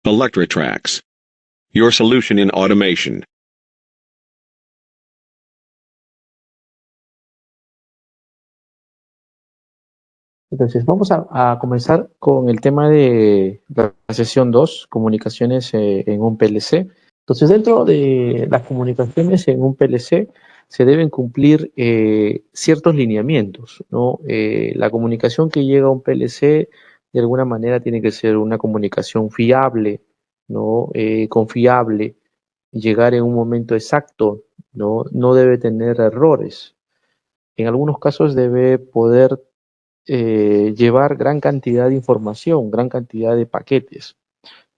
Electrotrax, your solution in automation. Entonces, vamos a comenzar con el tema de la sesión 2, comunicaciones en un PLC. Entonces, dentro de las comunicaciones en un PLC se deben cumplir ciertos lineamientos, ¿no? La comunicación que llega a un PLC de alguna manera tiene que ser una comunicación fiable, ¿no? Confiable, llegar en un momento exacto, ¿no? No debe tener errores. En algunos casos debe poder llevar gran cantidad de información, gran cantidad de paquetes,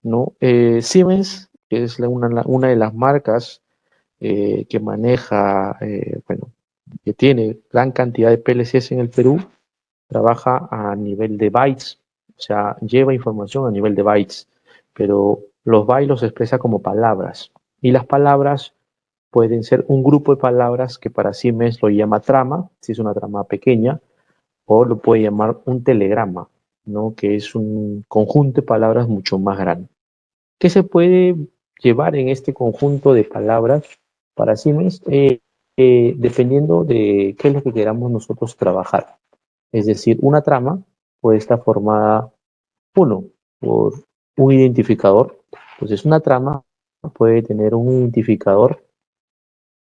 ¿no? Siemens, que es una de las marcas que maneja, bueno, que tiene gran cantidad de PLCs en el Perú, trabaja a nivel de bytes, o sea, lleva información a nivel de bytes, pero los bytes los expresa como palabras, y las palabras pueden ser un grupo de palabras que para Siemens lo llama trama, si es una trama pequeña, o lo puede llamar un telegrama, ¿no? Que es un conjunto de palabras mucho más grande. ¿Qué se puede llevar en este conjunto de palabras para Siemens? Dependiendo de qué es lo que queramos nosotros trabajar. Es decir, una trama puede estar formada, uno, por un identificador. Entonces, una trama puede tener un identificador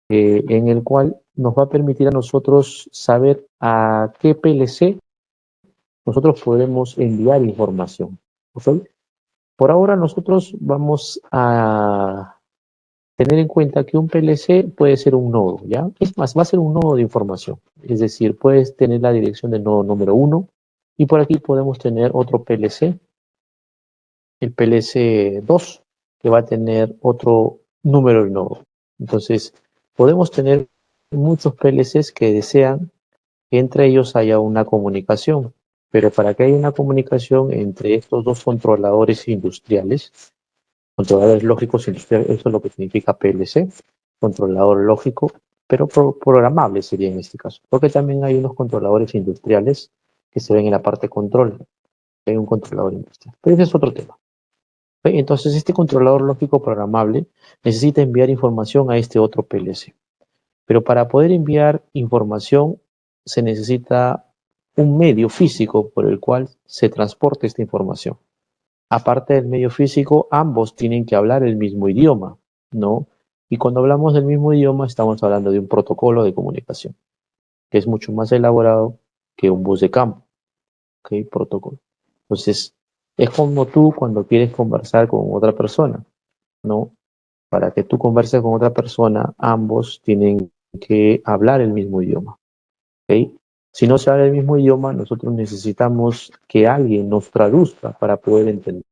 en el cual nos va a permitir a nosotros saber a qué PLC nosotros podemos enviar información. ¿Ok? Por ahora nosotros vamos a tener en cuenta que un PLC puede ser un nodo, ¿ya? Es más, va a ser un nodo de información. Es decir, puedes tener la dirección del nodo número 1 y por aquí podemos tener otro PLC, el PLC 2, que va a tener otro número de nodo. Entonces, podemos tener muchos PLCs que desean que entre ellos haya una comunicación. Pero para que haya una comunicación entre estos dos controladores industriales, controladores lógicos industriales, eso es lo que significa PLC, controlador lógico, pero programable sería en este caso. Porque también hay unos controladores industriales que se ven en la parte control. Hay un controlador industrial. Pero ese es otro tema. ¿Ok? Entonces, este controlador lógico programable necesita enviar información a este otro PLC. Pero para poder enviar información se necesita un medio físico por el cual se transporte esta información. Aparte del medio físico, ambos tienen que hablar el mismo idioma, ¿no? Y cuando hablamos del mismo idioma, estamos hablando de un protocolo de comunicación, que es mucho más elaborado que un bus de campo, ¿ok? Protocolo. Entonces, es como tú cuando quieres conversar con otra persona, ¿no? Para que tú converses con otra persona, ambos tienen que hablar el mismo idioma. ¿Ok? Si no se habla el mismo idioma, nosotros necesitamos que alguien nos traduzca para poder entender.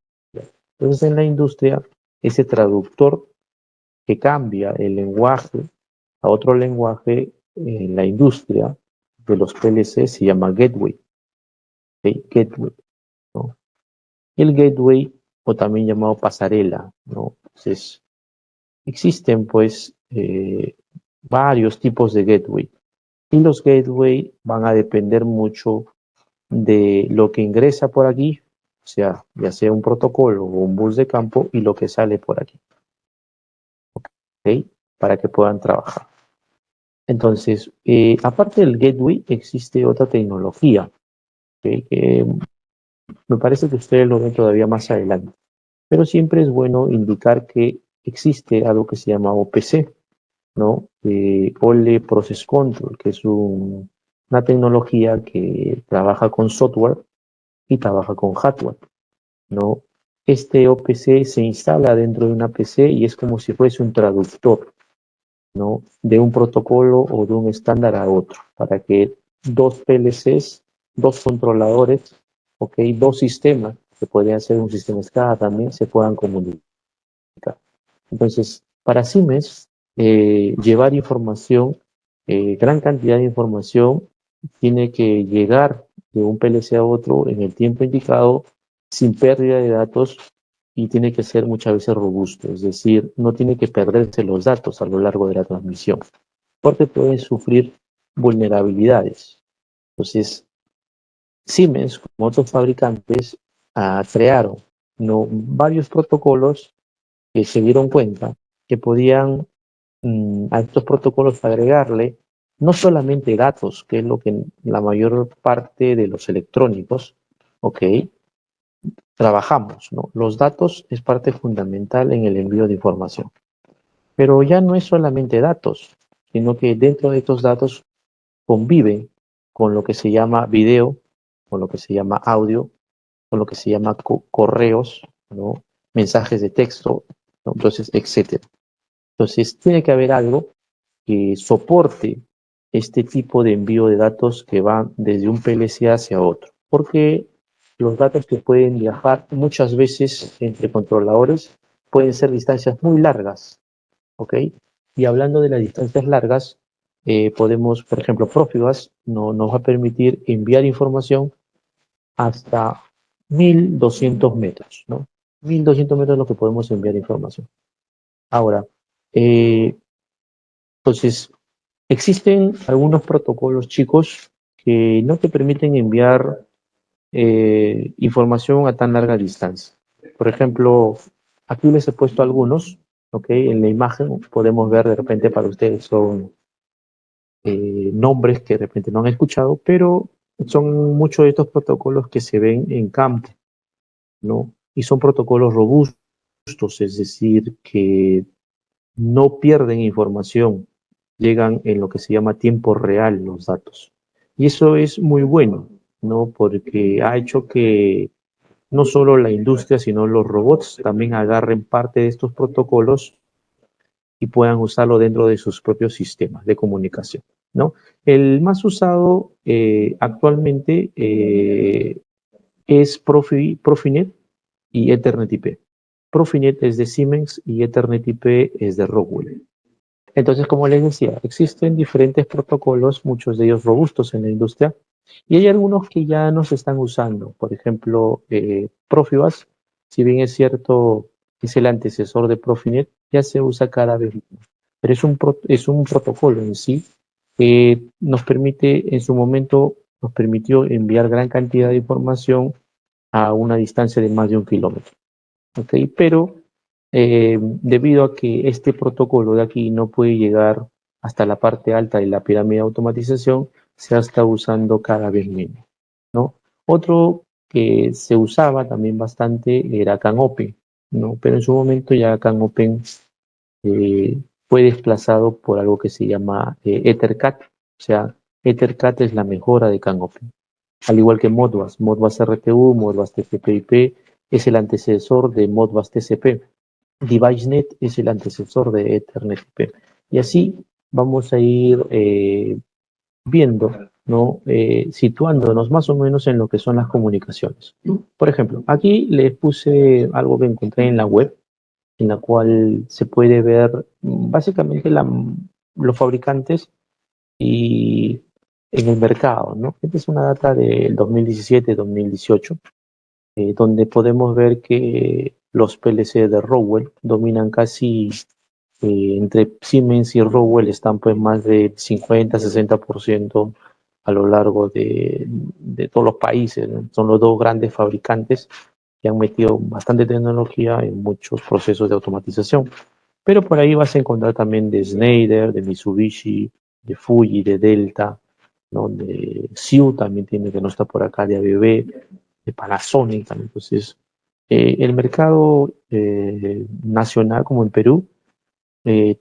Entonces, en la industria, ese traductor que cambia el lenguaje a otro lenguaje en la industria de los PLC se llama gateway. ¿Ok? Gateway, ¿no? Y el gateway, o también llamado pasarela, ¿no? Entonces, existen pues varios tipos de gateway. Y los gateway van a depender mucho de lo que ingresa por aquí, o sea, ya sea un protocolo o un bus de campo, y lo que sale por aquí, ¿ok? Para que puedan trabajar. Entonces, aparte del gateway, existe otra tecnología, ¿ok? Que me parece que ustedes lo ven todavía más adelante. Pero siempre es bueno indicar que existe algo que se llama OPC, ¿no? Ole Process Control, que es una tecnología que trabaja con software y trabaja con hardware, ¿no? Este OPC se instala dentro de una PC y es como si fuese un traductor, ¿no? De un protocolo o de un estándar a otro, para que dos PLCs, dos controladores, ¿ok? Dos sistemas, que podrían ser un sistema SCADA también, se puedan comunicar. Entonces, para Siemens, llevar información, gran cantidad de información, tiene que llegar de un PLC a otro en el tiempo indicado, sin pérdida de datos, y tiene que ser muchas veces robusto, es decir, no tiene que perderse los datos a lo largo de la transmisión, porque pueden sufrir vulnerabilidades. Entonces, Siemens, como otros fabricantes, crearon no, varios protocolos que se dieron cuenta que podían a estos protocolos agregarle no solamente datos, que es lo que la mayor parte de los electrónicos, ok, trabajamos, ¿no? Los datos es parte fundamental en el envío de información, pero ya no es solamente datos, sino que dentro de estos datos conviven con lo que se llama video, con lo que se llama audio, con lo que se llama correos, ¿no? Mensajes de texto, ¿no? Entonces, etcétera. Entonces, tiene que haber algo que soporte este tipo de envío de datos que van desde un PLC hacia otro, porque los datos que pueden viajar muchas veces entre controladores pueden ser distancias muy largas, ¿ok? Y hablando de las distancias largas, podemos, por ejemplo, Profibus no, nos va a permitir enviar información hasta 1200 metros, ¿no? 1200 metros es lo que podemos enviar información. Ahora, eh, entonces, existen algunos protocolos, chicos, que no te permiten enviar información a tan larga distancia. Por ejemplo, aquí les he puesto algunos, ¿ok? En la imagen podemos ver de repente para ustedes son nombres que de repente no han escuchado, pero son muchos de estos protocolos que se ven en campo, ¿no? Y son protocolos robustos, es decir, que no pierden información, llegan en lo que se llama tiempo real los datos. Y eso es muy bueno, ¿no? Porque ha hecho que no solo la industria, sino los robots también agarren parte de estos protocolos y puedan usarlo dentro de sus propios sistemas de comunicación, ¿no? El más usado actualmente es Profinet y Ethernet IP. Profinet es de Siemens y Ethernet IP es de Rockwell. Entonces, como les decía, existen diferentes protocolos, muchos de ellos robustos en la industria, y hay algunos que ya no se están usando. Por ejemplo, Profibus, si bien es cierto, es el antecesor de Profinet, ya se usa cada vez más. Pero es un protocolo en sí que nos permite, en su momento, nos permitió enviar gran cantidad de información a una distancia de más de 1 kilómetro. ¿Ok? Pero debido a que este protocolo de aquí no puede llegar hasta la parte alta de la pirámide de automatización, se está usando cada vez menos, ¿no? Otro que se usaba también bastante era CanOpen, ¿no? Pero en su momento ya CanOpen fue desplazado por algo que se llama EtherCAT, o sea, EtherCAT es la mejora de CanOpen, al igual que Modbus, Modbus RTU, Modbus TCP/IP es el antecesor de Modbus TCP. DeviceNet es el antecesor de Ethernet IP. Y así vamos a ir viendo, ¿no? Situándonos más o menos en lo que son las comunicaciones. Por ejemplo, aquí les puse algo que encontré en la web, en la cual se puede ver básicamente los fabricantes y en el mercado, ¿no? Esta es una data del 2017-2018 donde podemos ver que los PLC de Rockwell dominan casi entre Siemens y Rockwell están pues más de 50-60% a lo largo de todos los países, ¿no? Son los dos grandes fabricantes que han metido bastante tecnología en muchos procesos de automatización. Pero por ahí vas a encontrar también de Schneider, de Mitsubishi, de Fuji, de Delta, ¿no? De Sioux también tiene, que no está por acá, de ABB, de Panasonic también. Entonces, el mercado nacional, como en Perú,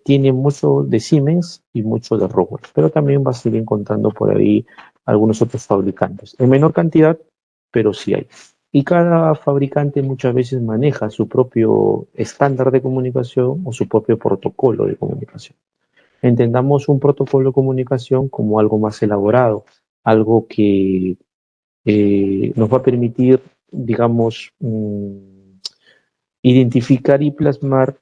tiene mucho de Siemens y mucho de Rockwell, pero también vas a ir encontrando por ahí algunos otros fabricantes, en menor cantidad, pero sí hay. Y cada fabricante muchas veces maneja su propio estándar de comunicación o su propio protocolo de comunicación. Entendamos un protocolo de comunicación como algo más elaborado, algo que nos va a permitir, digamos, identificar y plasmar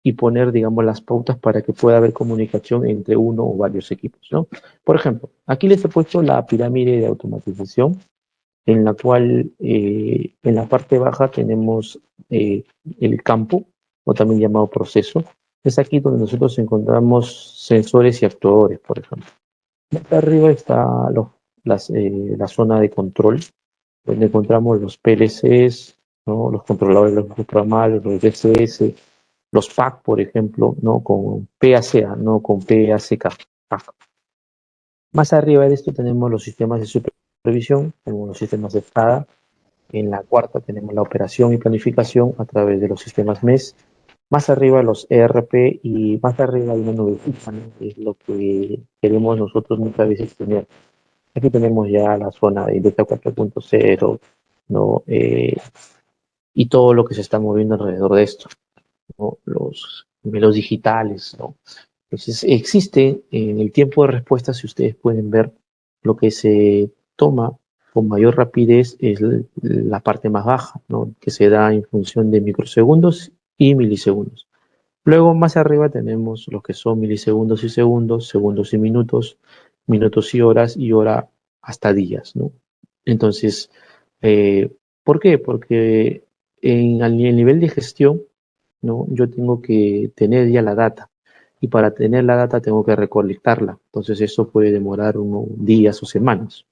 y poner, digamos, las pautas para que pueda haber comunicación entre uno o varios equipos, ¿no? Por ejemplo, aquí les he puesto la pirámide de automatización, en la cual en la parte baja tenemos el campo, o también llamado proceso. Es aquí donde nosotros encontramos sensores y actuadores, por ejemplo. Acá arriba está la zona de control, donde encontramos los PLCs, ¿no? Los controladores de los programables, los DCS, los PAC, por ejemplo, ¿no? Con PACA, no con PACK. PAC. Más arriba de esto tenemos los sistemas de supervisión, tenemos los sistemas de SCADA. En la cuarta tenemos la operación y planificación a través de los sistemas MES. Más arriba los ERP y más arriba hay una nubecita, ¿no? Que es lo que queremos nosotros muchas veces tener. Aquí tenemos ya la zona de industria 4.0, ¿no? Y todo lo que se está moviendo alrededor de esto, ¿no? Los digitales, ¿no? Entonces, existe en el tiempo de respuesta, si ustedes pueden ver, lo que se toma con mayor rapidez es la parte más baja, ¿no? Que se da en función de microsegundos y milisegundos. Luego, más arriba tenemos lo que son milisegundos y segundos, segundos y minutos, minutos y hora hasta días, ¿no? Entonces, ¿por qué? Porque el nivel de gestión, ¿no? Yo tengo que tener ya la data y para tener la data tengo que recolectarla. Entonces, eso puede demorar unos días o semanas,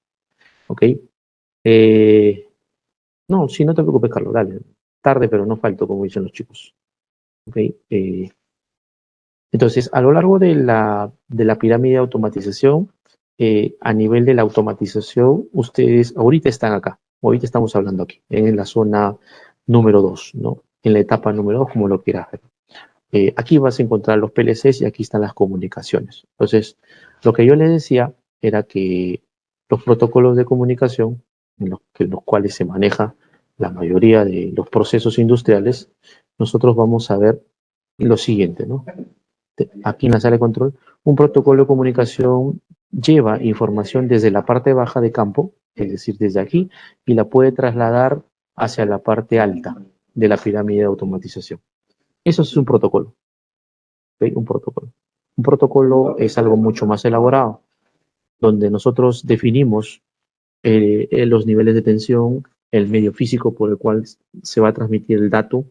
¿ok? Eh, no, sí, no te preocupes, Carlos, dale. Tarde, pero no falto, como dicen los chicos, ¿ok? Entonces, a lo largo de la pirámide de automatización, a nivel de la automatización, ustedes ahorita están acá, ahorita estamos hablando aquí, en la zona número 2, ¿no? En la etapa número 2, como lo quieras ver. Aquí vas a encontrar los PLCs y aquí están las comunicaciones. Entonces, lo que yo les decía era que los protocolos de comunicación, en los cuales se maneja la mayoría de los procesos industriales, nosotros vamos a ver lo siguiente, ¿no? Aquí en la sala de control, un protocolo de comunicación lleva información desde la parte baja de campo, es decir, desde aquí, y la puede trasladar hacia la parte alta de la pirámide de automatización. Eso es un protocolo, ¿ok? Un protocolo. Un protocolo es algo mucho más elaborado, donde nosotros definimos los niveles de tensión, el medio físico por el cual se va a transmitir el dato,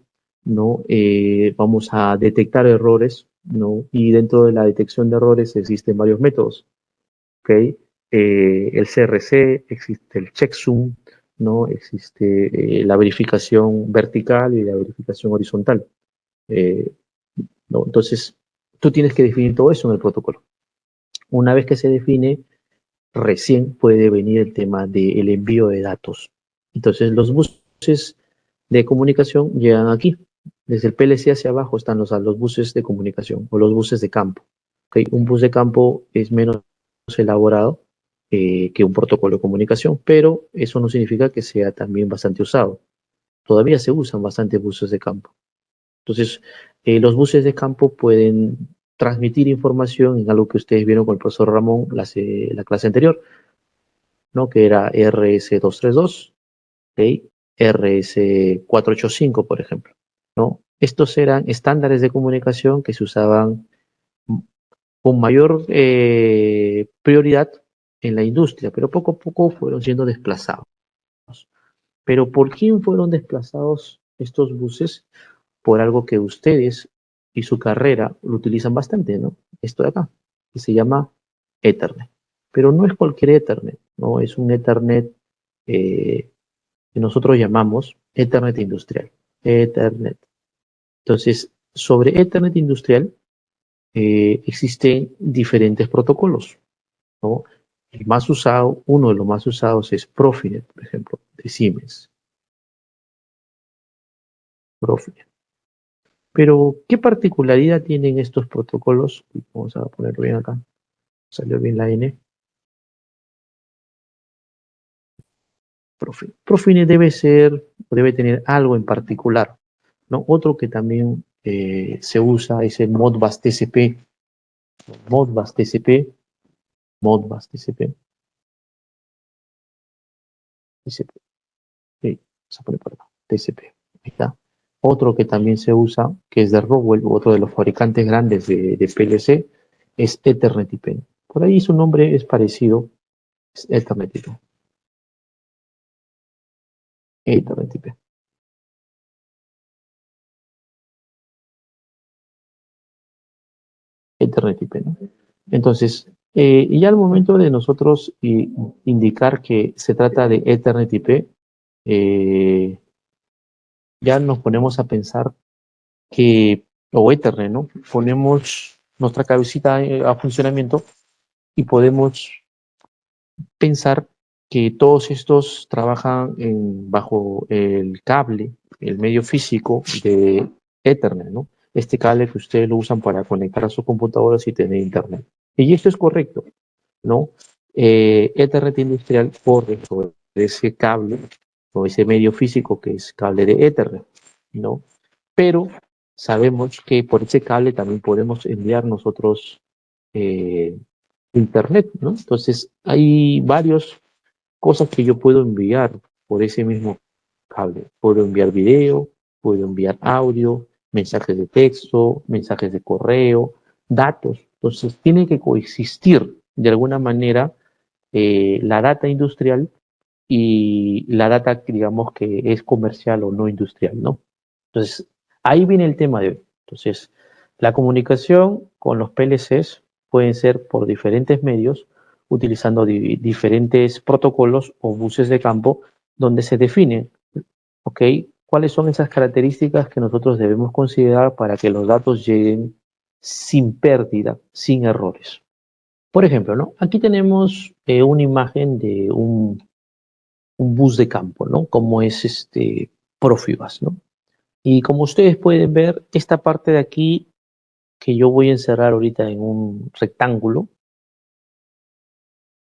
¿no? Vamos a detectar errores, ¿no? Y dentro de la detección de errores existen varios métodos, ¿ok? El CRC, existe el checksum, ¿no? Existe la verificación vertical y la verificación horizontal. Eh, ¿No? Entonces, tú tienes que definir todo eso en el protocolo. Una vez que se define, recién puede venir el tema del envío de datos. Entonces, los buses de comunicación llegan aquí. Desde el PLC hacia abajo están los buses de comunicación o los buses de campo. ¿Okay? Un bus de campo es menos elaborado que un protocolo de comunicación, pero eso no significa que sea también bastante usado. Todavía se usan bastante buses de campo. Entonces, los buses de campo pueden transmitir información en algo que ustedes vieron con el profesor Ramón la clase anterior, ¿no? Que era RS232, ¿okay? RS485, por ejemplo, ¿no? Estos eran estándares de comunicación que se usaban con mayor prioridad en la industria, pero poco a poco fueron siendo desplazados. Pero ¿por quién fueron desplazados estos buses? Por algo que ustedes y su carrera lo utilizan bastante, ¿no? Esto de acá, que se llama Ethernet. Pero no es cualquier Ethernet, ¿no? Es un Ethernet eh, que nosotros llamamos Ethernet industrial. Ethernet. Entonces, sobre Ethernet industrial existen diferentes protocolos, ¿no? El más usado, uno de los más usados es Profinet, por ejemplo, de Siemens. Profinet. Pero, ¿qué particularidad tienen estos protocolos? Vamos a ponerlo bien acá. Salió bien la N. Profinet. Profinet debe tener algo en particular, ¿no? Otro que también se usa es el Modbus TCP. Modbus TCP. Modbus TCP. TCP. Sí, vamos a poner por acá. TCP. Ahí está. Otro que también se usa, que es de Rockwell, otro de los fabricantes grandes de PLC, es Ethernet IP. Por ahí su nombre es parecido, es Ethernet IP. Ethernet IP. Ethernet IP, ¿no? Entonces, y ya al momento de nosotros indicar que se trata de Ethernet IP, ya nos ponemos a pensar que, o Ethernet, ¿no? Ponemos nuestra cabecita a funcionamiento y podemos pensar que todos estos trabajan bajo el cable, el medio físico de Ethernet, ¿no? Este cable que ustedes lo usan para conectar a sus computadoras y tener internet. Y esto es correcto, ¿no? Ethernet industrial corre sobre ese cable o ese medio físico que es cable de Ethernet, ¿no? Pero sabemos que por ese cable también podemos enviar nosotros eh, internet, ¿no? Entonces hay varias cosas que yo puedo enviar por ese mismo cable. Puedo enviar video, puedo enviar audio, mensajes de texto, mensajes de correo, datos. Entonces tiene que coexistir de alguna manera la data industrial y la data, digamos, que es comercial o no industrial, ¿no? Entonces, ahí viene el tema de hoy. Entonces, la comunicación con los PLCs pueden ser por diferentes medios, utilizando diferentes protocolos o buses de campo, donde se define, ¿ok? ¿Cuáles son esas características que nosotros debemos considerar para que los datos lleguen sin pérdida, sin errores? Por ejemplo, ¿no? Aquí tenemos una imagen de un bus de campo, ¿no? Como es Profibus, ¿no? Y como ustedes pueden ver, esta parte de aquí que yo voy a encerrar ahorita en un rectángulo,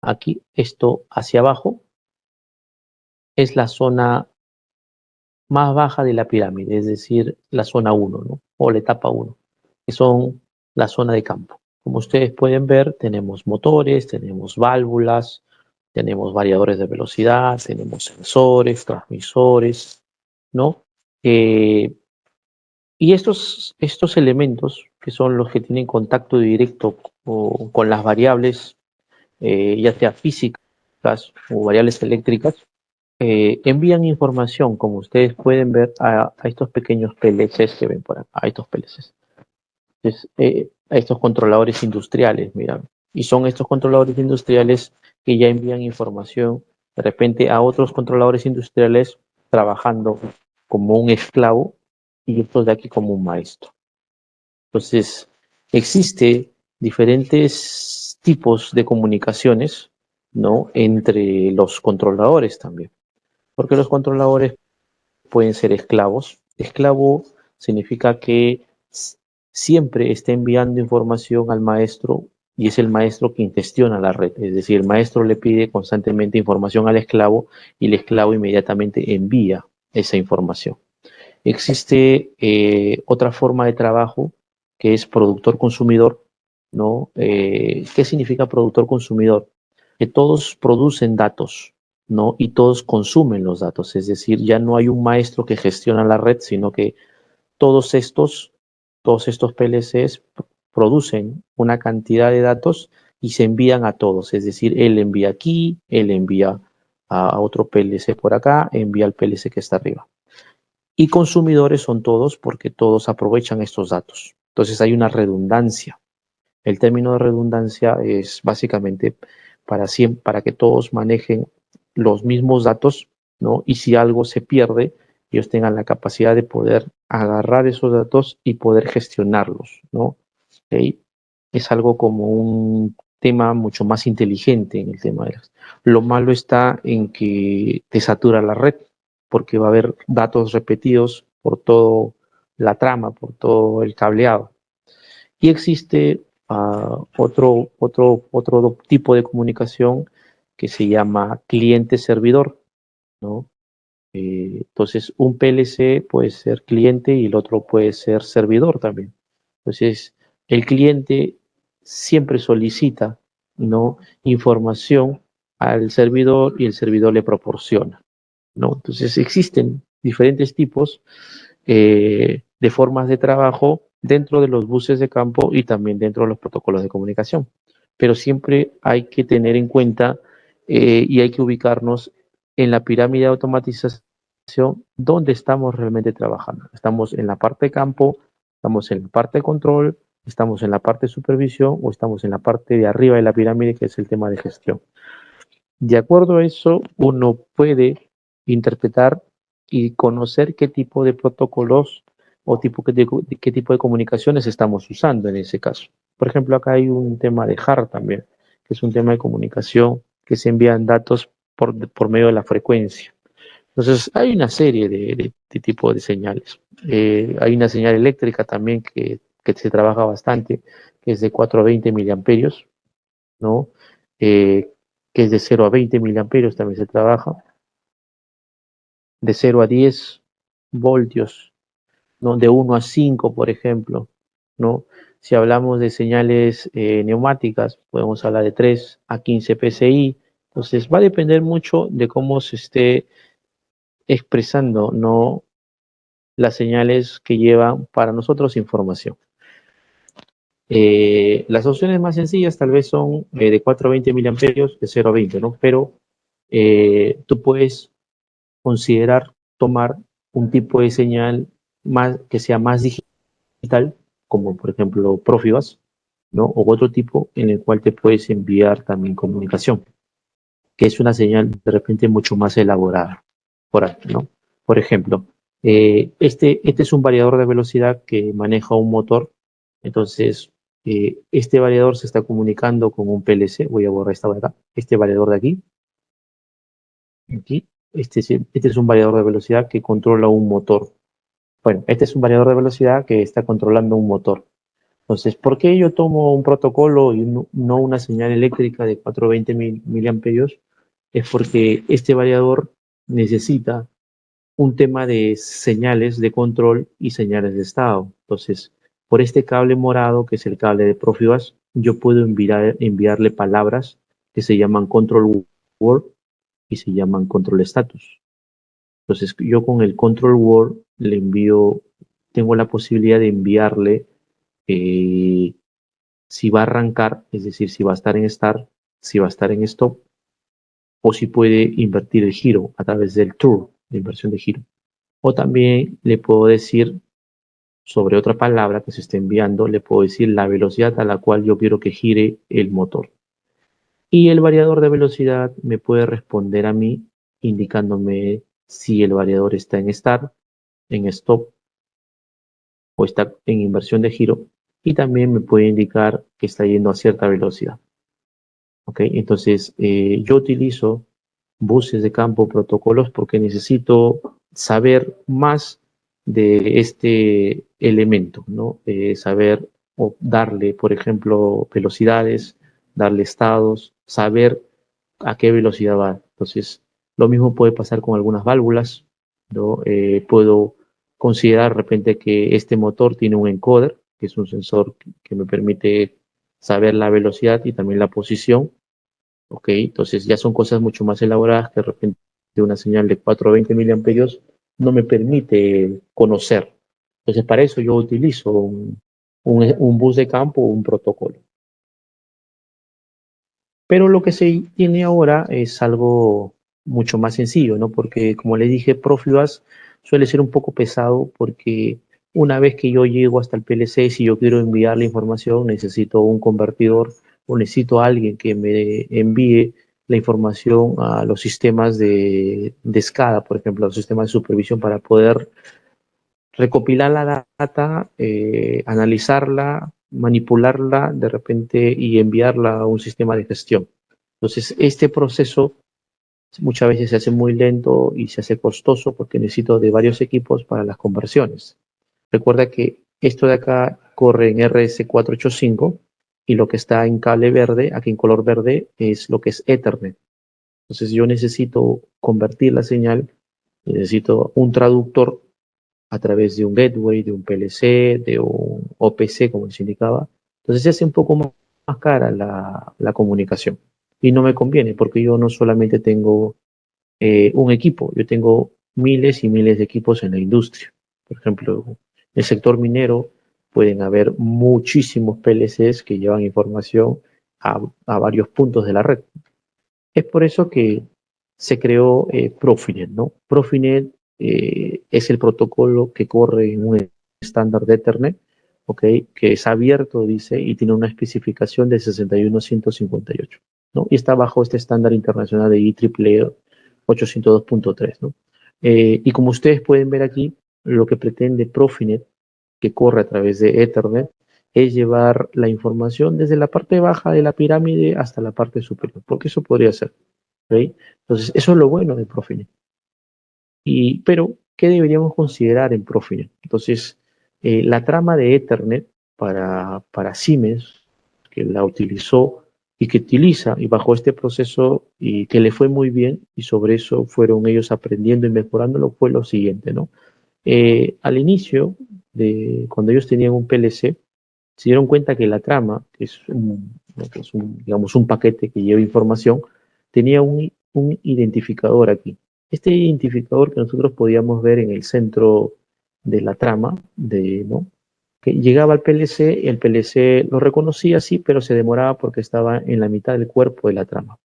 aquí, esto hacia abajo, es la zona más baja de la pirámide, es decir, la zona uno, ¿no? O la etapa uno, que son la zona de campo. Como ustedes pueden ver, tenemos motores, tenemos válvulas, tenemos variadores de velocidad, tenemos sensores, transmisores, ¿no? Eh, y estos elementos, que son los que tienen contacto directo con las variables, ya sea físicas o variables eléctricas, envían información, como ustedes pueden ver, a estos pequeños PLCs que ven por acá, a estos PLCs. Entonces, a estos controladores industriales, mira. Y son estos controladores industriales que ya envían información de repente a otros controladores industriales trabajando como un esclavo y estos de aquí como un maestro. Entonces, existe diferentes tipos de comunicaciones, ¿no? Entre los controladores también, porque los controladores pueden ser esclavos. Esclavo significa que siempre está enviando información al maestro y es el maestro quien gestiona la red. Es decir, el maestro le pide constantemente información al esclavo y el esclavo inmediatamente envía esa información. Existe otra forma de trabajo que es productor-consumidor, ¿no? ¿Qué significa productor-consumidor? Que todos producen datos, ¿no? Y todos consumen los datos, es decir, ya no hay un maestro que gestiona la red, sino que todos estos, todos estos PLCs producen una cantidad de datos y se envían a todos, es decir, él envía aquí, él envía a otro PLC por acá, envía al PLC que está arriba. Y consumidores son todos porque todos aprovechan estos datos. Entonces hay una redundancia. El término de redundancia es básicamente para que todos manejen los mismos datos, ¿no? Y si algo se pierde, ellos tengan la capacidad de poder agarrar esos datos y poder gestionarlos, ¿no? ¿Ok? Es algo como un tema mucho más inteligente en el tema de las. Lo malo está en que te satura la red, porque va a haber datos repetidos por todo la trama, por todo el cableado. Y existe otro tipo de comunicación que se llama cliente-servidor, ¿no? Entonces, un PLC puede ser cliente y el otro puede ser servidor también. Entonces, el cliente siempre solicita, ¿no? Información al servidor y el servidor le proporciona, ¿no? Entonces, existen diferentes tipos de formas de trabajo dentro de los buses de campo y también dentro de los protocolos de comunicación. Pero siempre hay que tener en cuenta y hay que ubicarnos en la pirámide de automatización dónde estamos realmente trabajando. Estamos en la parte de campo, estamos en la parte de control, estamos en la parte de supervisión o estamos en la parte de arriba de la pirámide que es el tema de gestión. De acuerdo a eso, uno puede interpretar y conocer qué tipo de protocolos o qué tipo de comunicaciones estamos usando en ese caso. Por ejemplo, acá hay un tema de HAR también, que es un tema de comunicación que se envían datos por medio de la frecuencia. Entonces, hay una serie de tipo de señales. Hay una señal eléctrica también que se trabaja bastante, que es de 420 miliamperios, ¿no? Que es de 0 a 20 miliamperios también se trabaja, de 0 a 10 voltios, ¿no? De 1 a 5, por ejemplo, ¿no? Si hablamos de señales neumáticas, podemos hablar de 3 a 15 PSI. Entonces, va a depender mucho de cómo se esté expresando, ¿no? Las señales que llevan para nosotros información. Las opciones más sencillas tal vez son de 4 a 20 miliamperios, de 0 a 20, ¿no? Pero tú puedes considerar tomar un tipo de señal que sea más digital, como por ejemplo Profibus, ¿no? O otro tipo en el cual te puedes enviar también comunicación, que es una señal de repente mucho más elaborada por ahí, ¿no? Por ejemplo, este es un variador de velocidad que maneja un motor, entonces este variador se está comunicando con un PLC, voy a borrar esta de acá, este variador de aquí, este es un variador de velocidad que controla un motor. Bueno, este es un variador de velocidad que está controlando un motor. Entonces, ¿por qué yo tomo un protocolo y no una señal eléctrica de 420 miliamperios? Es porque este variador necesita un tema de señales de control y señales de estado. Entonces, por este cable morado, que es el cable de Profibus, yo puedo enviarle palabras que se llaman control word y se llaman control status. Entonces, yo con el control word le envío, tengo la posibilidad de enviarle eh, si va a arrancar, es decir, si va a estar en start, si va a estar en stop, o si puede invertir el giro a través del tour, de inversión de giro. O también le puedo decir sobre otra palabra que se esté enviando, le puedo decir la velocidad a la cual yo quiero que gire el motor. Y el variador de velocidad me puede responder a mí indicándome si el variador está en start, en stop o está en inversión de giro. Y también me puede indicar que está yendo a cierta velocidad. ¿Ok? Entonces, yo utilizo buses de campo, protocolos, porque necesito saber más de este elemento, ¿no? Saber o darle, por ejemplo, velocidades, darle estados, saber a qué velocidad va. Entonces, lo mismo puede pasar con algunas válvulas, ¿no? Puedo considerar de repente que este motor tiene un encoder, que es un sensor que me permite saber la velocidad y también la posición. Ok, entonces ya son cosas mucho más elaboradas que de repente una señal de 420 miliamperios no me permite conocer. Entonces para eso yo utilizo un bus de campo o un protocolo. Pero lo que se tiene ahora es algo mucho más sencillo, ¿no? Porque como le dije, Profibus suele ser un poco pesado porque una vez que yo llego hasta el PLC, si yo quiero enviar la información, necesito un convertidor o necesito a alguien que me envíe la información a los sistemas de SCADA, por ejemplo, a los sistemas de supervisión para poder recopilar la data, analizarla, manipularla de repente y enviarla a un sistema de gestión. Entonces, este proceso muchas veces se hace muy lento y se hace costoso porque necesito de varios equipos para las conversiones. Recuerda que esto de acá corre en RS485 y lo que está en cable verde, aquí en color verde, es lo que es Ethernet. Entonces yo necesito convertir la señal, necesito un traductor a través de un gateway, de un PLC, de un OPC, como les indicaba. Entonces se hace un poco más cara la comunicación. Y no me conviene porque yo no solamente tengo un equipo, yo tengo miles y miles de equipos en la industria. Por ejemplo, en el sector minero pueden haber muchísimos PLCs que llevan información a varios puntos de la red. Es por eso que se creó Profinet, ¿no? Profinet es el protocolo que corre en un estándar de Ethernet, ¿ok? Que es abierto, dice, y tiene una especificación de 61158, ¿no? Y está bajo este estándar internacional de IEEE 802.3, ¿no? Y como ustedes pueden ver aquí, lo que pretende Profinet, que corre a través de Ethernet, es llevar la información desde la parte baja de la pirámide hasta la parte superior, porque eso podría ser. ¿Ok? Entonces, eso es lo bueno de Profinet. Pero, ¿qué deberíamos considerar en Profinet? Entonces, la trama de Ethernet para Siemens, que la utilizó y que utiliza y bajo este proceso y que le fue muy bien y sobre eso fueron ellos aprendiendo y mejorándolo, fue lo siguiente, ¿no? Al inicio, cuando ellos tenían un PLC, se dieron cuenta que la trama, que es digamos, un paquete que lleva información, tenía un identificador aquí. Este identificador que nosotros podíamos ver en el centro de la trama, ¿no? Que llegaba al PLC, el PLC lo reconocía, sí, pero se demoraba porque estaba en la mitad del cuerpo de la trama,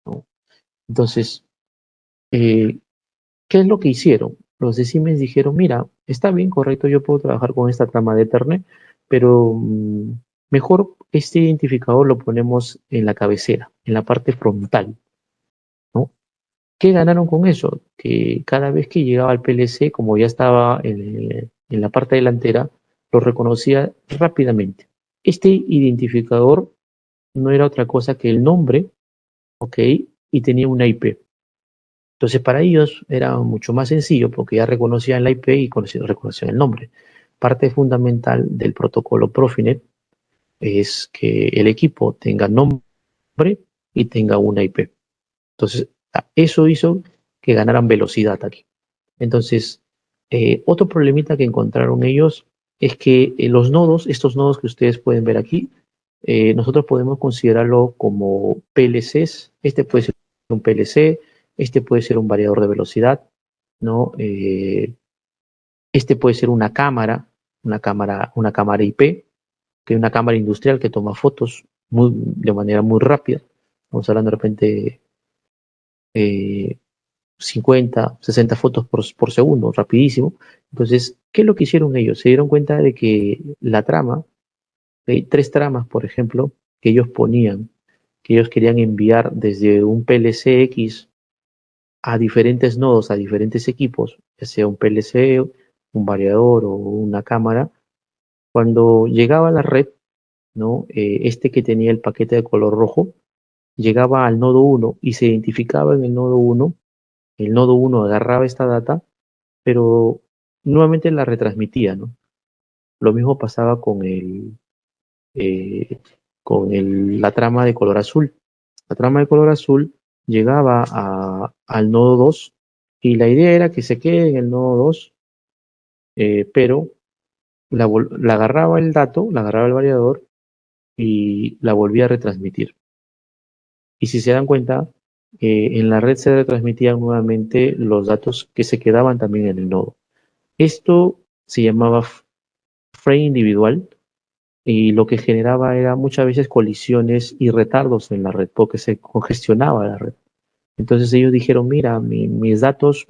¿no? Entonces, eh, ¿qué es lo que hicieron? Los de Siemens dijeron, mira, está bien, correcto, yo puedo trabajar con esta trama de Ethernet, pero mejor este identificador lo ponemos en la cabecera, en la parte frontal, ¿no? ¿Qué ganaron con eso? Que cada vez que llegaba al PLC, como ya estaba en la parte delantera, lo reconocía rápidamente. Este identificador no era otra cosa que el nombre, ¿ok? Y tenía una IP. Entonces para ellos era mucho más sencillo porque ya reconocían la IP y reconocían el nombre. Parte fundamental del protocolo Profinet es que el equipo tenga nombre y tenga una IP. Entonces eso hizo que ganaran velocidad aquí. Entonces, otro problemita que encontraron ellos es que los nodos, estos nodos que ustedes pueden ver aquí, nosotros podemos considerarlo como PLCs. Este puede ser un PLC, este puede ser un variador de velocidad, ¿no? Este puede ser una cámara IP, que es una cámara industrial que toma fotos de manera muy rápida. Estamos hablando de repente eh, 50, 60 fotos por segundo, rapidísimo. Entonces, ¿qué es lo que hicieron ellos? Se dieron cuenta de que la trama, hay tres tramas, por ejemplo, que ellos ponían, que ellos querían enviar desde un PLC X a diferentes nodos, a diferentes equipos, ya sea un PLC, un variador o una cámara. Cuando llegaba a la red, ¿no? Este que tenía el paquete de color rojo, llegaba al nodo 1 y se identificaba en el nodo 1. El nodo 1 agarraba esta data, pero nuevamente la retransmitía, ¿no? Lo mismo pasaba eh, la trama de color azul. La trama de color azul llegaba al nodo 2 y la idea era que se quede en el nodo 2, pero la agarraba el dato, la agarraba el variador y la volvía a retransmitir. Y si se dan cuenta, en la red se retransmitían nuevamente los datos que se quedaban también en el nodo. Esto se llamaba frame individual y lo que generaba era muchas veces colisiones y retardos en la red porque se congestionaba la red. Entonces ellos dijeron, mira, mis datos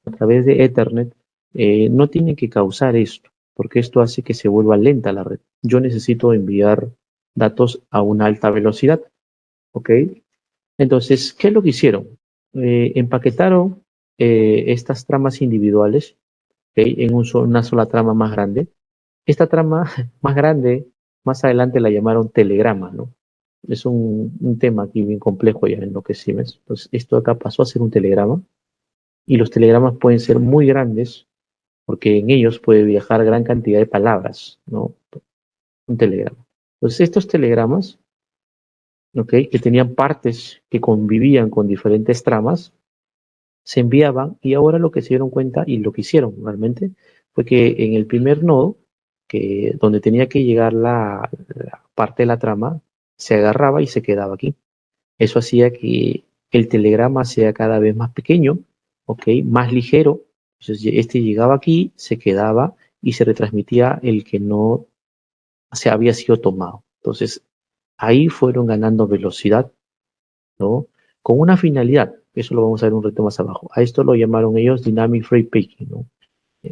a través de Ethernet no tienen que causar esto, porque esto hace que se vuelva lenta la red. Yo necesito enviar datos a una alta velocidad, ¿ok? Entonces, ¿qué es lo que hicieron? Empaquetaron estas tramas individuales, ¿ok? En una sola trama más grande. Esta trama más grande, más adelante la llamaron telegrama, ¿no? Es un tema aquí bien complejo ya en lo que es Siemens. Entonces, esto acá pasó a ser un telegrama y los telegramas pueden ser muy grandes porque en ellos puede viajar gran cantidad de palabras, ¿no? Un telegrama. Entonces, estos telegramas, ¿ok? Que tenían partes que convivían con diferentes tramas, se enviaban y ahora lo que se dieron cuenta y lo que hicieron realmente fue que en el primer nodo, donde tenía que llegar la parte de la trama, se agarraba y se quedaba aquí. Eso hacía que el telegrama sea cada vez más pequeño, ¿ok? Más ligero. Entonces este llegaba aquí, se quedaba y se retransmitía el que no se había sido tomado. Entonces ahí fueron ganando velocidad, ¿no? Con una finalidad, eso lo vamos a ver un reto más abajo. A esto lo llamaron ellos Dynamic Free Picking, ¿no?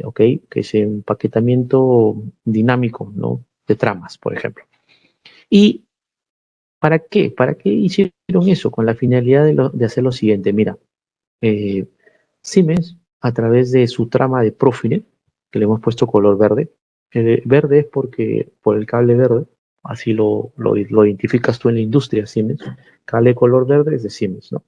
¿Ok? Que es empaquetamiento dinámico, ¿no? De tramas, por ejemplo. ¿Y para qué? ¿Para qué hicieron eso? Con la finalidad de hacer lo siguiente. Mira, eh, Siemens a través de su trama de Profinet, que le hemos puesto color verde. Verde es porque por el cable verde, así lo identificas tú en la industria Siemens. Cable color verde es de Siemens, ¿no?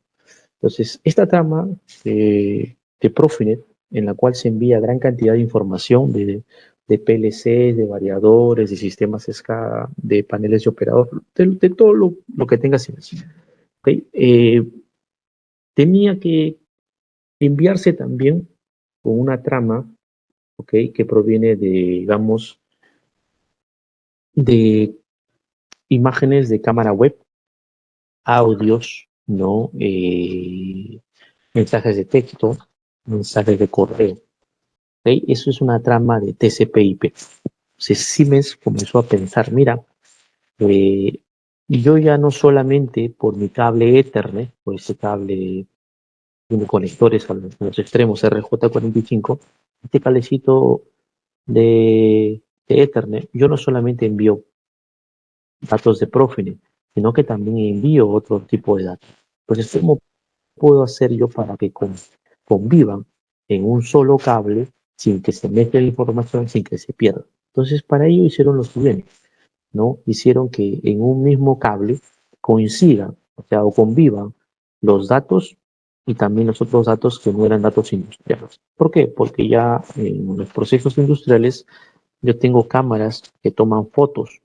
Entonces, esta trama de Profinet, en la cual se envía gran cantidad de información de PLCs, de variadores, de sistemas SCADA, de paneles de operador, de todo lo que tenga Siemens. ¿Okay? Tenía que enviarse también con una trama, ¿ok? Que proviene de, digamos, de imágenes de cámara web, audios, ¿no? Mensajes de texto, mensajes de correo. ¿Ok? Eso es una trama de TCP/IP. Entonces Siemens comenzó a pensar, mira, eh, yo ya no solamente por mi cable Ethernet, por ese cable tiene conectores a los extremos RJ45, este cablecito de Ethernet, yo no solamente envío datos de Profinet, sino que también envío otro tipo de datos. Entonces, ¿cómo puedo hacer yo para que convivan en un solo cable sin que se mezcle la información, sin que se pierda? Entonces, para ello hicieron lo siguiente, ¿no? Hicieron que en un mismo cable coincidan, o sea, o convivan los datos y también los otros datos que no eran datos industriales. ¿Por qué? Porque ya en los procesos industriales yo tengo cámaras que toman fotos,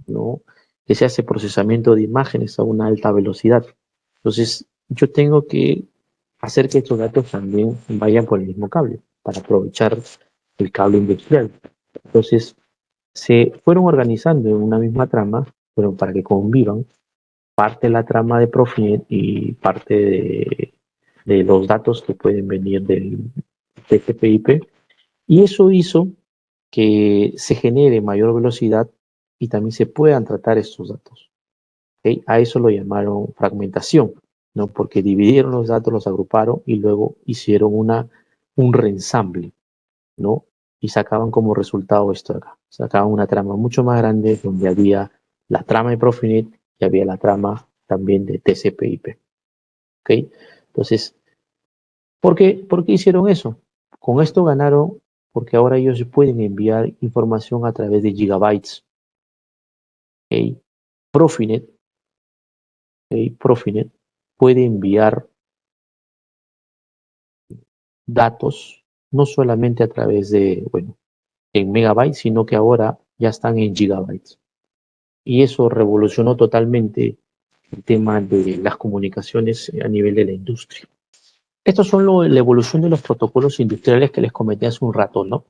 ¿no? Que se hace procesamiento de imágenes a una alta velocidad. Entonces, yo tengo que hacer que estos datos también vayan por el mismo cable para aprovechar el cable industrial. Entonces, se fueron organizando en una misma trama, pero para que convivan parte de la trama de Profinet y parte de los datos que pueden venir del TCP/IP. Y eso hizo que se genere mayor velocidad y también se puedan tratar estos datos. ¿Ok? A eso lo llamaron fragmentación, ¿no? Porque dividieron los datos, los agruparon y luego hicieron un reensamble, ¿no? Y sacaban como resultado esto de acá. Sacaban una trama mucho más grande donde había la trama de Profinet y había la trama también de TCP/IP. ¿Ok? Entonces, ¿por qué hicieron eso? Con esto ganaron porque ahora ellos pueden enviar información a través de gigabytes. ¿Ok? Profinet, ¿ok? Profinet puede enviar datos no solamente a través de, bueno, en megabytes, sino que ahora ya están en gigabytes. Y eso revolucionó totalmente el tema de las comunicaciones a nivel de la industria. Estos son la evolución de los protocolos industriales que les comenté hace un rato, ¿no?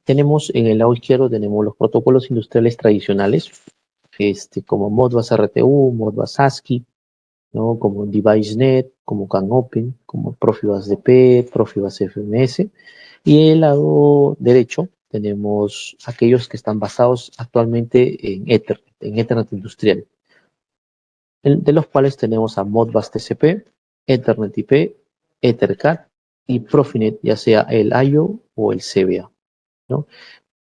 Tenemos en el lado izquierdo tenemos los protocolos industriales tradicionales, como Modbus RTU, Modbus ASCII, ¿no? Como DeviceNet, como CANopen, como Profibus DP, Profibus FMS. Y en el lado derecho tenemos aquellos que están basados actualmente en Ethernet industrial, de los cuales tenemos a Modbus TCP, Ethernet IP, EtherCAT y Profinet, ya sea el IO o el CBA, ¿no?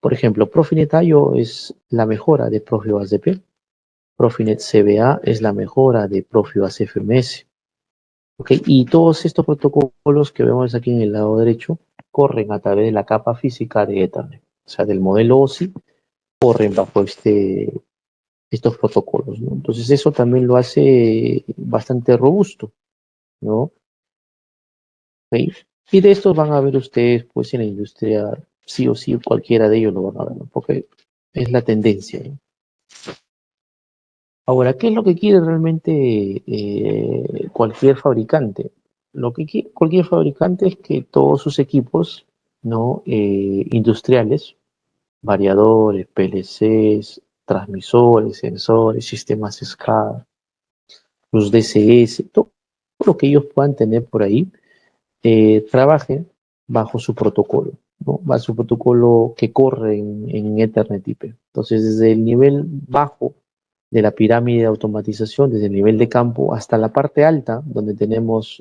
Por ejemplo, Profinet IO es la mejora de Profibus DP, Profinet CBA es la mejora de Profibus FMS. ¿Okay? Y todos estos protocolos que vemos aquí en el lado derecho corren a través de la capa física de Ethernet, o sea, del modelo OSI, corren bajo estos protocolos, ¿no? Entonces eso también lo hace bastante robusto, ¿no? ¿Okay? Y de estos van a ver ustedes, pues en la industria, sí o sí, cualquiera de ellos lo van a ver, ¿no? Porque es la tendencia, ¿no? Ahora, ¿qué es lo que quiere realmente cualquier fabricante? Lo que quiere cualquier fabricante es que todos sus equipos, ¿no? Industriales, variadores, PLCs, transmisores, sensores, sistemas SCADA, los DCS, todo lo que ellos puedan tener por ahí, trabajen bajo su protocolo, ¿no? Bajo su protocolo que corre en Ethernet IP. Entonces, desde el nivel bajo de la pirámide de automatización, desde el nivel de campo hasta la parte alta, donde tenemos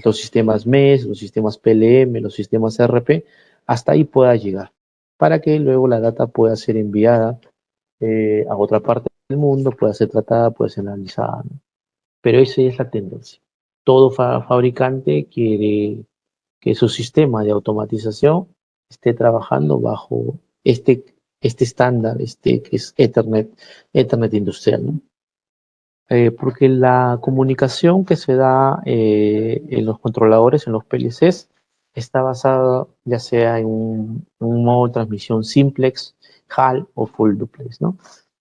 los sistemas MES, los sistemas PLM, los sistemas RP, hasta ahí pueda llegar, para que luego la data pueda ser enviada a otra parte del mundo, pueda ser tratada, pueda ser analizada, ¿no? Pero esa es la tendencia. Todo fabricante quiere que su sistema de automatización esté trabajando bajo este estándar, que es Ethernet industrial, ¿no? Porque la comunicación que se da en los controladores, en los PLCs, está basada ya sea en un modo de transmisión simplex, HAL o full duplex, ¿no?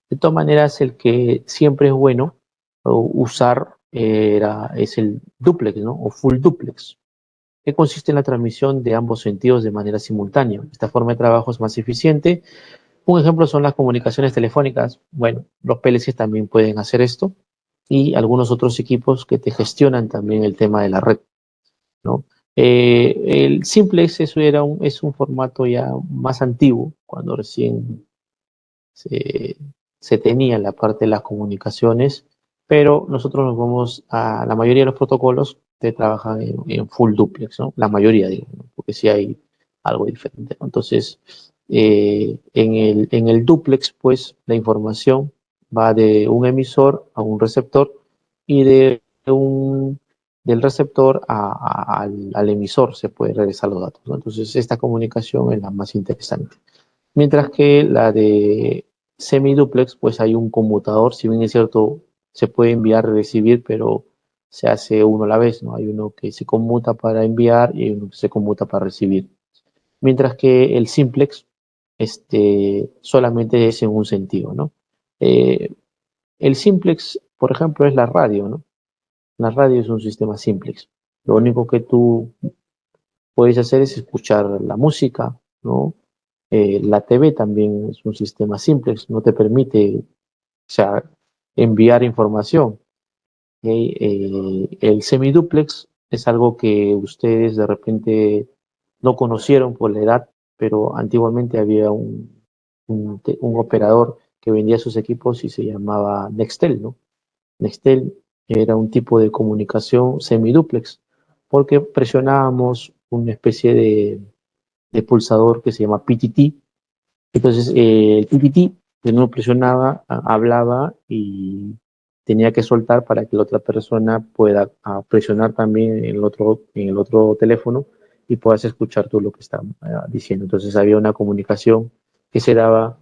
De todas maneras, el que siempre es bueno usar es el duplex, ¿no? O full duplex, que consiste en la transmisión de ambos sentidos de manera simultánea. Esta forma de trabajo es más eficiente. Un ejemplo son las comunicaciones telefónicas. Bueno, los PLCs también pueden hacer esto y algunos otros equipos que te gestionan también el tema de la red, ¿no? El simplex es un formato ya más antiguo, cuando recién se, se tenía la parte de las comunicaciones, pero nosotros nos vamos a la mayoría de los protocolos que trabajan en full duplex, ¿no? La mayoría, digo, ¿no? Porque sí hay algo diferente, ¿no? Entonces, en el duplex, pues, la información va de un emisor a un receptor y del receptor al emisor se puede regresar los datos, ¿no? Entonces, esta comunicación es la más interesante. Mientras que la de semiduplex, pues hay un conmutador, si bien es cierto, se puede enviar y recibir, pero se hace uno a la vez, ¿no? Hay uno que se conmuta para enviar y hay uno que se conmuta para recibir. Mientras que el simplex, solamente es en un sentido, ¿no? Eh, el simplex, por ejemplo, es la radio, ¿no? La radio es un sistema simplex. Lo único que tú puedes hacer es escuchar la música, ¿no? La TV también es un sistema simple, no te permite, o sea, enviar información. ¿Ok? El semiduplex es algo que ustedes de repente no conocieron por la edad, pero antiguamente había un operador que vendía sus equipos y se llamaba Nextel, ¿no? Nextel era un tipo de comunicación semiduplex, porque presionábamos una especie de pulsador que se llama PTT. Entonces, el PTT, que uno presionaba, hablaba y tenía que soltar para que la otra persona pueda presionar también en el otro teléfono y puedas escuchar tú lo que está diciendo. Entonces, había una comunicación que se daba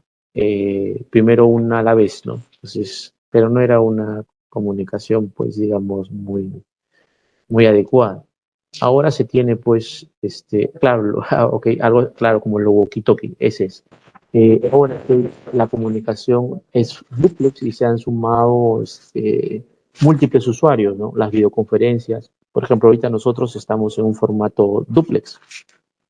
primero una a la vez, ¿no? Entonces, pero no era una comunicación, pues, digamos, muy adecuada. Ahora se tiene, pues, claro, okay, algo claro como el walkie-talkie, ese es. Ahora la comunicación es duplex y se han sumado múltiples usuarios, ¿no? Las videoconferencias. Por ejemplo, ahorita nosotros estamos en un formato duplex,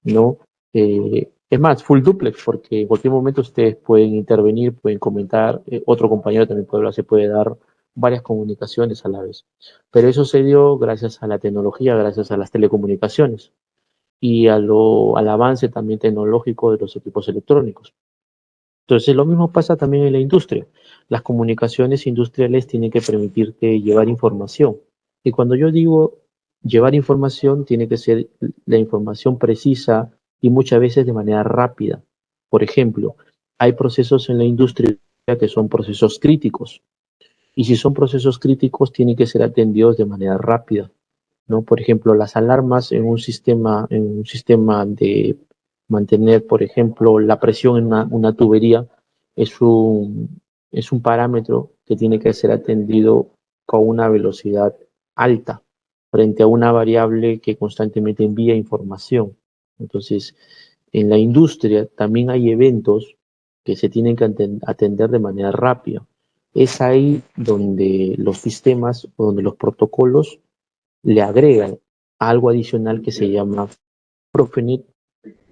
¿no? Es más, full duplex, porque en cualquier momento ustedes pueden intervenir, pueden comentar, otro compañero también puede hablar, se puede dar varias comunicaciones a la vez. Pero eso se dio gracias a la tecnología, gracias a las telecomunicaciones y al avance también tecnológico de los equipos electrónicos. Entonces, lo mismo pasa también en la industria. Las comunicaciones industriales tienen que permitirte llevar información. Y cuando yo digo llevar información, tiene que ser la información precisa y muchas veces de manera rápida. Por ejemplo, hay procesos en la industria que son procesos críticos. Y si son procesos críticos, tienen que ser atendidos de manera rápida, ¿no? Por ejemplo, las alarmas en un sistema de mantener, por ejemplo, la presión en una tubería es un parámetro que tiene que ser atendido con una velocidad alta frente a una variable que constantemente envía información. Entonces, en la industria también hay eventos que se tienen que atender de manera rápida. Es ahí donde los sistemas o donde los protocolos le agregan algo adicional que se llama Profinet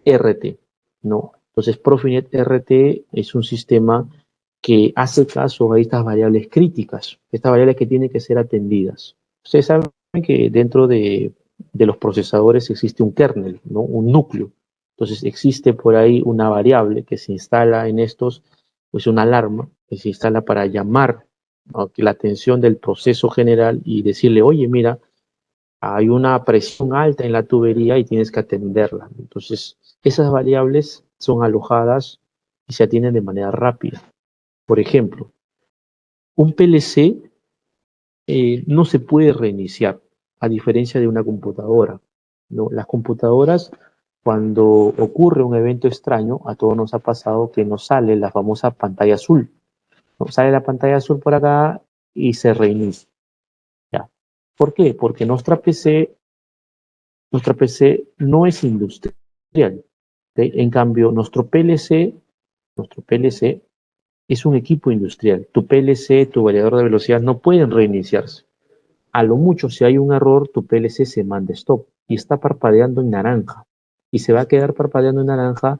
RT, ¿no? Entonces, Profinet RT es un sistema que hace caso a estas variables críticas, estas variables que tienen que ser atendidas. Ustedes saben que dentro de los procesadores existe un kernel, ¿no? Un núcleo. Entonces, existe por ahí una variable que se instala en estos, pues una alarma que se instala para llamar, ¿no?, la atención del proceso general y decirle, oye, mira, hay una presión alta en la tubería y tienes que atenderla. Entonces, esas variables son alojadas y se atienden de manera rápida. Por ejemplo, un PLC no se puede reiniciar, a diferencia de una computadora. ¿no? Las computadoras, cuando ocurre un evento extraño, a todos nos ha pasado que nos sale la famosa pantalla azul, ¿no? Sale la pantalla azul por acá y se reinicia. ¿Ya? ¿Por qué? Porque nuestra PC no es industrial. ¿Ok? En cambio, nuestro PLC es un equipo industrial. Tu PLC, tu variador de velocidad no pueden reiniciarse. A lo mucho, si hay un error, tu PLC se manda stop y está parpadeando en naranja. Y se va a quedar parpadeando en naranja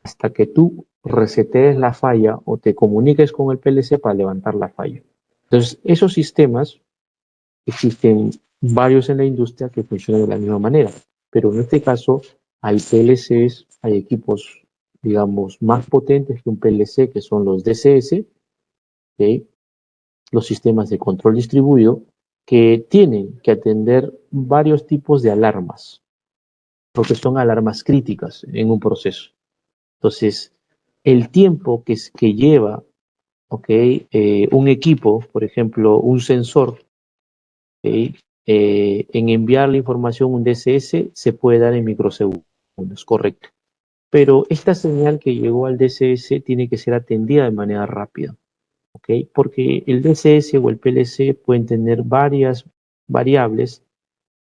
hasta que tú resetees la falla o te comuniques con el PLC para levantar la falla. Entonces, esos sistemas existen varios en la industria que funcionan de la misma manera, pero en este caso hay PLCs, hay equipos, digamos, más potentes que un PLC, que son los DCS, ¿ok? Los sistemas de control distribuido, que tienen que atender varios tipos de alarmas, porque son alarmas críticas en un proceso. Entonces, el tiempo que lleva, ¿ok? Un equipo, por ejemplo, un sensor, ¿ok? En enviar la información a un DCS se puede dar en microsegundos, correcto. Pero esta señal que llegó al DCS tiene que ser atendida de manera rápida, ¿ok? Porque el DCS o el PLC pueden tener varias variables,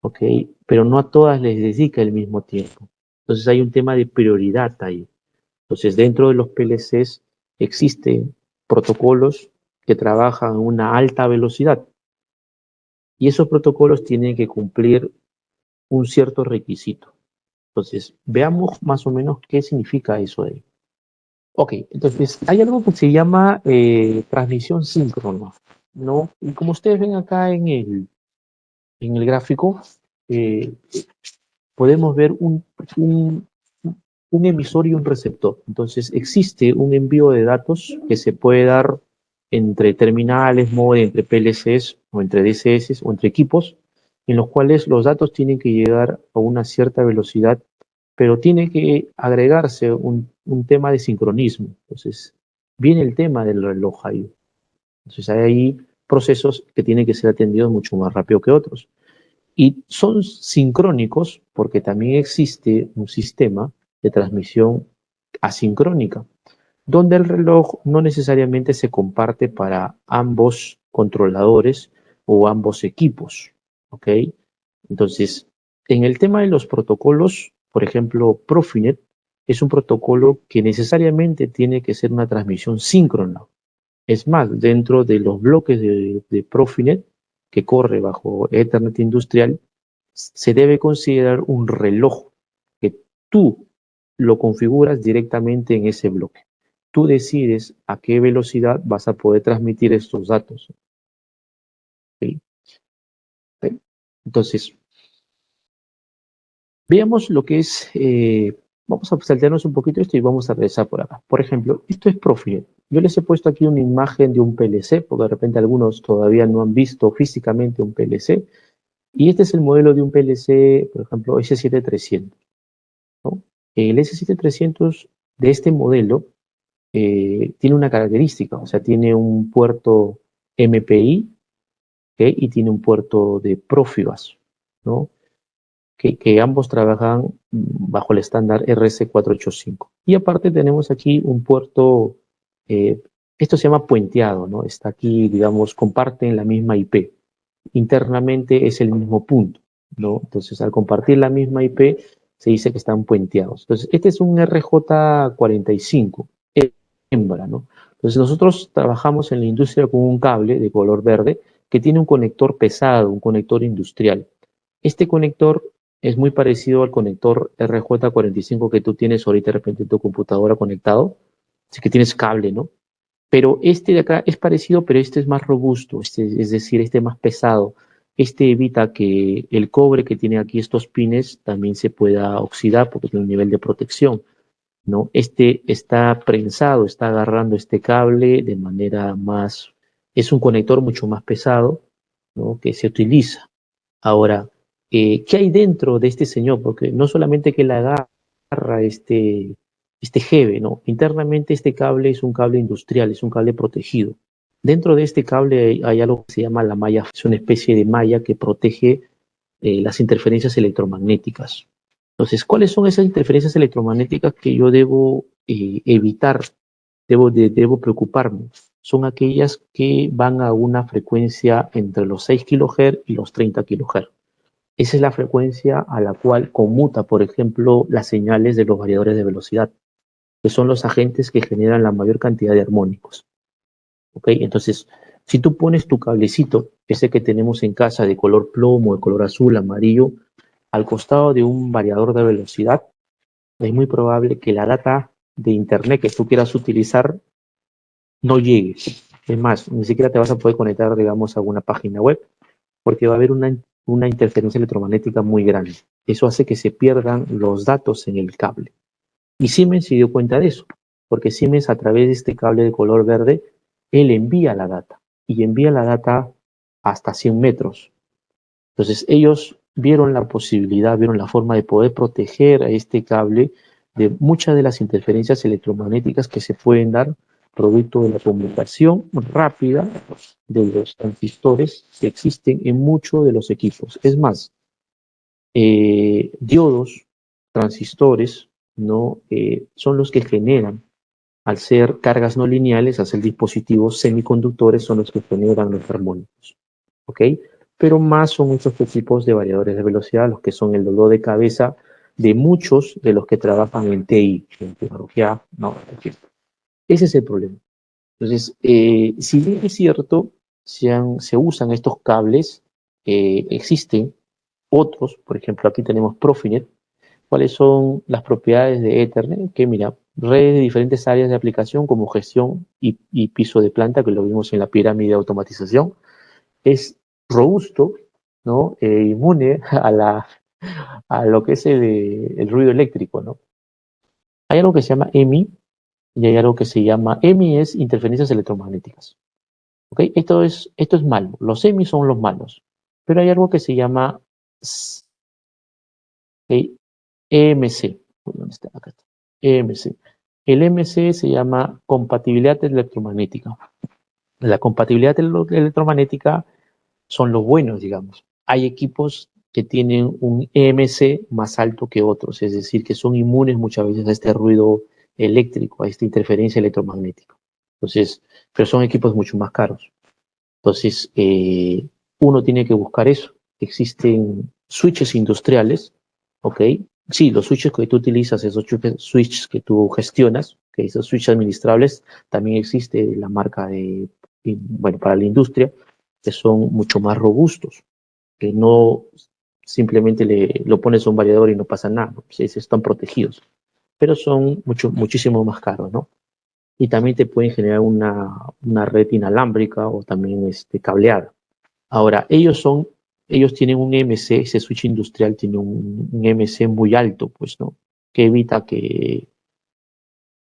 ¿ok? Pero no a todas les dedica el mismo tiempo. Entonces hay un tema de prioridad ahí. Entonces dentro de los PLCs existen protocolos que trabajan a una alta velocidad y esos protocolos tienen que cumplir un cierto requisito. Entonces, veamos más o menos qué significa eso de ahí. Ok, entonces hay algo que se llama transmisión síncrona, ¿no? Y como ustedes ven acá en el gráfico, eh, podemos ver un emisor y un receptor. Entonces, existe un envío de datos que se puede dar entre terminales, modem, entre PLCs o entre DCS o entre equipos, en los cuales los datos tienen que llegar a una cierta velocidad, pero tiene que agregarse un tema de sincronismo. Entonces, viene el tema del reloj ahí. Entonces, hay ahí procesos que tienen que ser atendidos mucho más rápido que otros. Y son sincrónicos porque también existe un sistema de transmisión asincrónica, donde el reloj no necesariamente se comparte para ambos controladores o ambos equipos, ¿ok? Entonces, en el tema de los protocolos, por ejemplo, Profinet es un protocolo que necesariamente tiene que ser una transmisión síncrona. Es más, dentro de los bloques de Profinet, que corre bajo Ethernet industrial, se debe considerar un reloj que tú lo configuras directamente en ese bloque. Tú decides a qué velocidad vas a poder transmitir estos datos. ¿Ok? ¿Ok? Entonces, veamos lo que es, vamos a saltearnos un poquito esto y vamos a regresar por acá. Por ejemplo, esto es Profinet. Yo les he puesto aquí una imagen de un PLC, porque de repente algunos todavía no han visto físicamente un PLC. Y este es el modelo de un PLC, por ejemplo, S7300, ¿no? El S7300 de este modelo tiene una característica, o sea, tiene un puerto MPI, ¿ok? Y tiene un puerto de Profibus, ¿no? Que ambos trabajan bajo el estándar RS485. Y aparte tenemos aquí un puerto, eh, esto se llama puenteado, ¿no? Está aquí, digamos, comparten la misma IP. Internamente es el mismo punto, ¿no? Entonces, al compartir la misma IP, se dice que están puenteados. Entonces, este es un RJ45, hembra, ¿no? Entonces, nosotros trabajamos en la industria con un cable de color verde que tiene un conector pesado, un conector industrial. Este conector es muy parecido al conector RJ45 que tú tienes ahorita de repente en tu computadora conectado, así que tienes cable, ¿no? Pero este de acá es parecido, pero este es más robusto, es decir, este es más pesado. Este evita que el cobre que tiene aquí estos pines también se pueda oxidar porque tiene un nivel de protección, ¿no? Este está prensado, está agarrando este cable de manera más, es un conector mucho más pesado, ¿no? Que se utiliza. Ahora, ¿qué hay dentro de este señor? Porque no solamente que él agarra este jeve, ¿no? Internamente este cable es un cable industrial, es un cable protegido. Dentro de este cable hay algo que se llama la malla, es una especie de malla que protege las interferencias electromagnéticas. Entonces, ¿cuáles son esas interferencias electromagnéticas que yo debo evitar, debo preocuparme? Son aquellas que van a una frecuencia entre los 6 kHz y los 30 kHz. Esa es la frecuencia a la cual conmuta, por ejemplo, las señales de los variadores de velocidad, que son los agentes que generan la mayor cantidad de armónicos. ¿Ok? Entonces, si tú pones tu cablecito, ese que tenemos en casa de color plomo, de color azul, amarillo, al costado de un variador de velocidad, es muy probable que la data de internet que tú quieras utilizar no llegue. Es más, ni siquiera te vas a poder conectar, digamos, a una página web, porque va a haber una interferencia electromagnética muy grande. Eso hace que se pierdan los datos en el cable. Y Siemens se dio cuenta de eso, porque Siemens a través de este cable de color verde, él envía la data, y envía la data hasta 100 metros. Entonces ellos vieron la posibilidad, vieron la forma de poder proteger a este cable de muchas de las interferencias electromagnéticas que se pueden dar producto de la comunicación rápida de los transistores que existen en muchos de los equipos. Es más, diodos, transistores, ¿no? Son los que generan, al ser cargas no lineales, al ser dispositivos semiconductores, son los que generan los armónicos. ¿Ok? Pero más son estos tipos de variadores de velocidad los que son el dolor de cabeza de muchos de los que trabajan en TI, en tecnología, no, en fin. Ese es el problema. Entonces, si bien es cierto, se usan estos cables, existen otros, por ejemplo, aquí tenemos Profinet. ¿Cuáles son las propiedades de Ethernet? Que mira, redes de diferentes áreas de aplicación como gestión y piso de planta, que lo vimos en la pirámide de automatización, es robusto, ¿no? Inmune a lo que es el ruido eléctrico, ¿no? Hay algo que se llama EMI y hay algo que se llama, EMI es interferencias electromagnéticas, ¿ok? Esto es malo, los EMI son los malos, pero hay algo que se llama ¿ok? EMC. ¿Dónde está? Acá está. EMC. El EMC se llama compatibilidad electromagnética. La compatibilidad electromagnética son los buenos, digamos. Hay equipos que tienen un EMC más alto que otros, es decir, que son inmunes muchas veces a este ruido eléctrico, a esta interferencia electromagnética. Entonces, pero son equipos mucho más caros. Entonces, uno tiene que buscar eso. Existen switches industriales, ¿ok? Sí, los switches que tú utilizas, esos switches que tú gestionas, que esos switches administrables, también existe la marca bueno, para la industria, que son mucho más robustos, que no simplemente lo pones a un variador y no pasa nada, ¿no? Sí, están protegidos, pero son muchísimo más caros, ¿no? Y también te pueden generar una red inalámbrica o también cableada. Ahora, ellos tienen un MC, ese switch industrial tiene un MC muy alto, pues, ¿no? Que evita que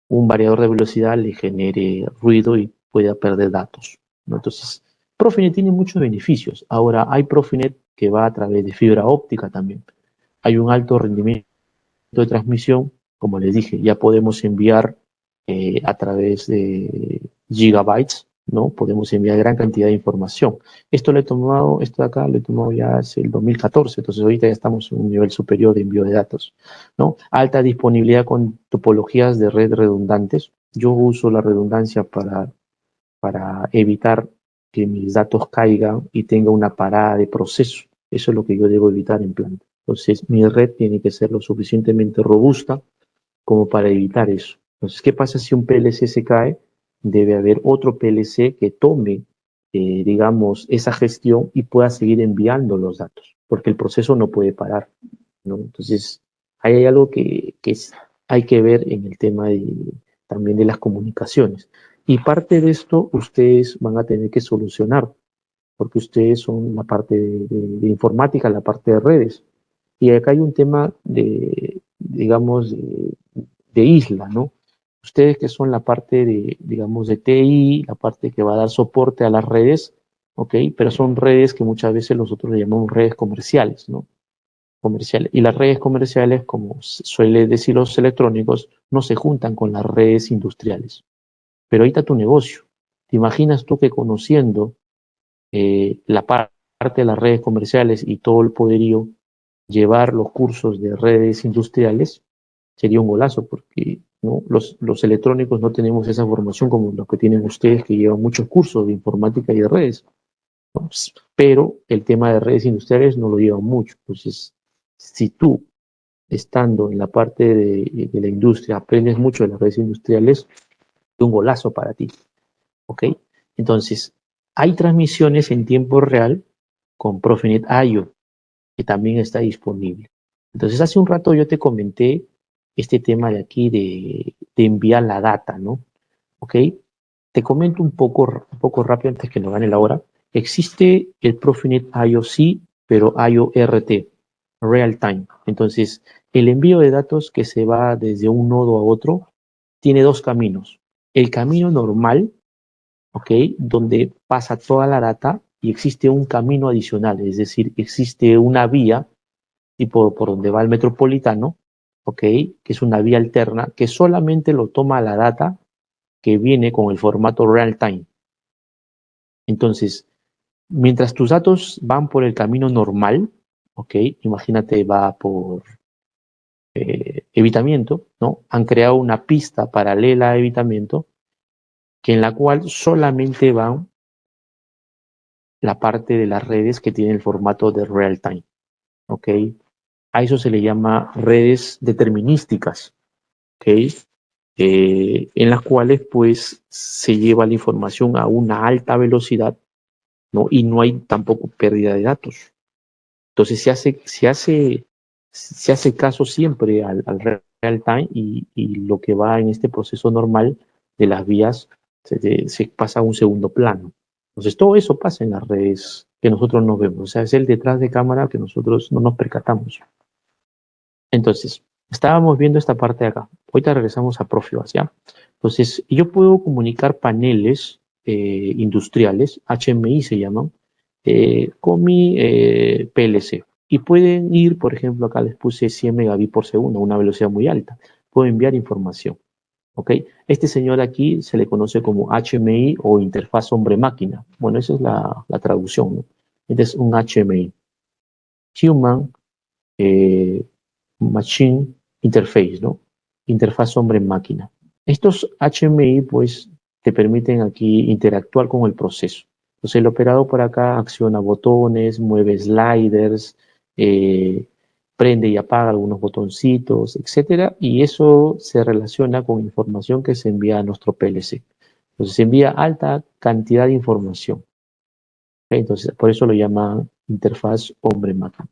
un variador de velocidad le genere ruido y pueda perder datos, ¿no? Entonces, Profinet tiene muchos beneficios. Ahora, hay Profinet que va a través de fibra óptica también. Hay un alto rendimiento de transmisión, como les dije, ya podemos enviar a través de gigabytes, ¿no? Podemos enviar gran cantidad de información. Esto de acá lo he tomado ya hace el 2014, entonces ahorita ya estamos en un nivel superior de envío de datos, ¿no? Alta disponibilidad con topologías de red redundantes. Yo uso la redundancia para evitar que mis datos caigan y tenga una parada de proceso. Eso es lo que yo debo evitar en planta. Entonces, mi red tiene que ser lo suficientemente robusta como para evitar eso. Entonces, ¿qué pasa si un PLC se cae? Debe haber otro PLC que tome, digamos, esa gestión y pueda seguir enviando los datos, porque el proceso no puede parar, ¿no? Entonces, ahí hay algo hay que ver en el tema también de las comunicaciones. Y parte de esto ustedes van a tener que solucionar, porque ustedes son la parte de informática, la parte de redes. Y acá hay un tema digamos, de isla, ¿no? Ustedes que son la parte digamos, de TI, la parte que va a dar soporte a las redes, ¿ok? Pero son redes que muchas veces nosotros le llamamos redes comerciales, ¿no? Comerciales. Y las redes comerciales, como suele decir los electrónicos, no se juntan con las redes industriales. Pero ahí está tu negocio. ¿Te imaginas tú que conociendo la parte parte de las redes comerciales y todo el poderío, llevar los cursos de redes industriales, sería un golazo, porque ¿no? Los electrónicos no tenemos esa formación como los que tienen ustedes, que llevan muchos cursos de informática y de redes, ¿no? Pero el tema de redes industriales no lo llevan mucho. Entonces, si tú, estando en la parte de la industria, aprendes mucho de las redes industriales, es un golazo para ti, ¿ok? Entonces, hay transmisiones en tiempo real con Profinet IO, que también está disponible. Entonces, hace un rato yo te comenté este tema de aquí de enviar la data, ¿no? ¿Ok? Te comento un poco rápido antes que nos gane la hora. Existe el Profinet IOC, pero IORT, Real Time. Entonces, el envío de datos que se va desde un nodo a otro tiene dos caminos. El camino normal, ¿ok? Donde pasa toda la data y existe un camino adicional, es decir, existe una vía tipo por donde va el metropolitano, ¿ok? Que es una vía alterna que solamente lo toma la data que viene con el formato real time. Entonces, mientras tus datos van por el camino normal, ¿ok? Imagínate va por evitamiento, ¿no? Han creado una pista paralela a evitamiento que en la cual solamente van la parte de las redes que tiene el formato de real time, ¿ok? A eso se le llama redes determinísticas, ¿ok? En las cuales pues se lleva la información a una alta velocidad, ¿no? Y no hay tampoco pérdida de datos. Entonces se hace caso siempre al real time y lo que va en este proceso normal de las vías se pasa a un segundo plano. Entonces todo eso pasa en las redes que nosotros no vemos, o sea, es el detrás de cámara que nosotros no nos percatamos. Entonces, estábamos viendo esta parte de acá. Ahorita regresamos a Profibas, ¿ya? Entonces, yo puedo comunicar paneles industriales, HMI se llaman, con mi PLC. Y pueden ir, por ejemplo, acá les puse 100 megabits por segundo, una velocidad muy alta. Puedo enviar información, ¿ok? Este señor aquí se le conoce como HMI o interfaz hombre-máquina. Bueno, esa es la traducción, ¿no? Este es un HMI. Human eh, Machine Interface, ¿no? Interfaz hombre-máquina. Estos HMI, pues, te permiten aquí interactuar con el proceso. Entonces, el operador por acá acciona botones, mueve sliders, eh, prende y apaga algunos botoncitos, etcétera, y eso se relaciona con información que se envía a nuestro PLC. Entonces, se envía alta cantidad de información. Entonces, por eso lo llaman interfaz hombre-máquina.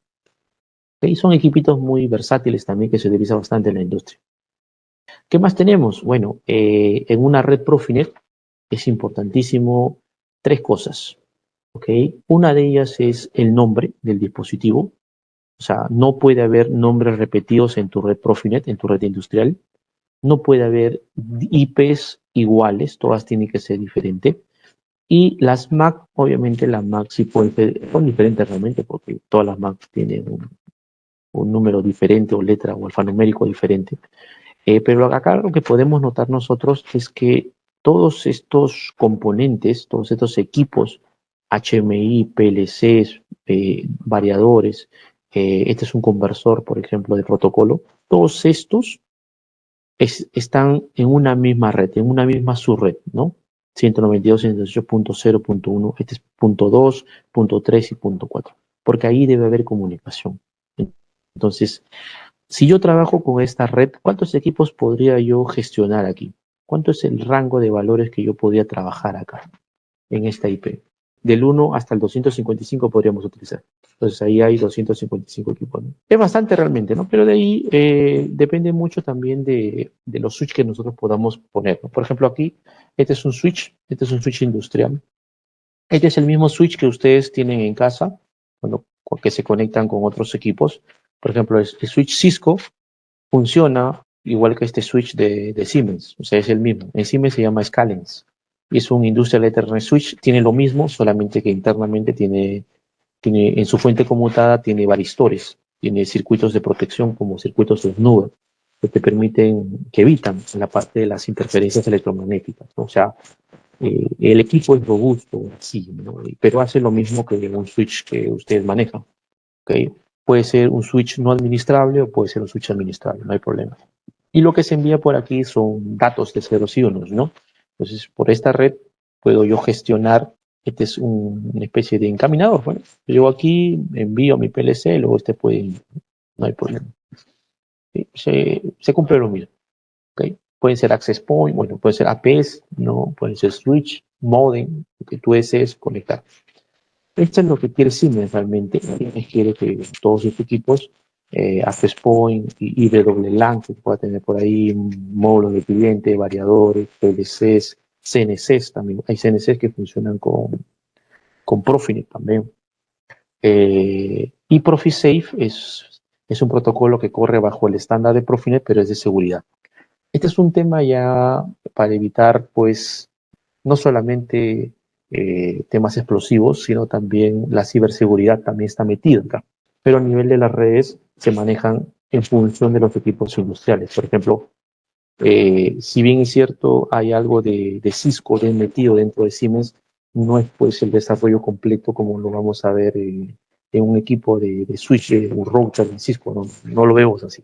Y son equipitos muy versátiles también que se utilizan bastante en la industria. ¿Qué más tenemos? Bueno, en una red Profinet es importantísimo tres cosas, ¿ok? Una de ellas es el nombre del dispositivo, o sea, no puede haber nombres repetidos en tu red Profinet, en tu red industrial, no puede haber IPs iguales, todas tienen que ser diferentes. Y las MAC, obviamente las MAC sí pueden ser, son diferentes realmente, porque todas las MAC tienen un número diferente o letra o alfanumérico diferente. Pero acá lo que podemos notar nosotros es que todos estos componentes, todos estos equipos, HMI, PLCs, variadores, este es un conversor, por ejemplo, de protocolo, todos estos están en una misma red, en una misma subred, ¿no? 192.168.0.1, este es punto 2, punto 3 y punto 4, porque ahí debe haber comunicación. Entonces, si yo trabajo con esta red, ¿cuántos equipos podría yo gestionar aquí? ¿Cuánto es el rango de valores que yo podría trabajar acá en esta IP? Del 1 hasta el 255 podríamos utilizar. Entonces ahí hay 255 equipos, ¿no? Es bastante realmente, ¿no? Pero de ahí depende mucho también de los switches que nosotros podamos poner, ¿no? Por ejemplo, aquí, este es un switch industrial. Este es el mismo switch que ustedes tienen en casa, cuando, que se conectan con otros equipos. Por ejemplo, el switch Cisco funciona igual que este switch de Siemens, o sea, es el mismo. En Siemens se llama Scalens. Y es un Industrial Ethernet Switch, tiene lo mismo, solamente que internamente tiene en su fuente conmutada tiene varistores, tiene circuitos de protección como circuitos de nube que te permiten, que evitan la parte de las interferencias electromagnéticas, ¿no? O sea, el equipo es robusto, sí, ¿no? Pero hace lo mismo que un switch que ustedes manejan, ¿ok? Puede ser un switch no administrable o puede ser un switch administrable, no hay problema. Y lo que se envía por aquí son datos de ceros y unos, ¿no? Entonces, por esta red puedo yo gestionar, este es una especie de encaminador, bueno, yo aquí envío mi PLC, luego usted puede, no hay problema. ¿Sí? Se cumple lo mismo, ¿ok? Pueden ser access point, bueno, puede ser APs, ¿no? Pueden ser switch, modem, lo que tú desees conectar. Esto es lo que quiere Siemens realmente. Siemens quiere que todos sus equipos, Access Point y IWLAN, que pueda tener por ahí módulos de cliente, variadores, PLCs, CNCs también. Hay CNCs que funcionan con Profinet también. Y ProfiSafe es un protocolo que corre bajo el estándar de Profinet, pero es de seguridad. Este es un tema ya para evitar, pues, no solamente temas explosivos, sino también la ciberseguridad también está metida acá. Pero a nivel de las redes se manejan en función de los equipos industriales. Por ejemplo, si bien es cierto, hay algo de Cisco metido dentro de Siemens, no es pues el desarrollo completo como lo vamos a ver en un equipo de switch, un router de Cisco, no, no lo vemos así.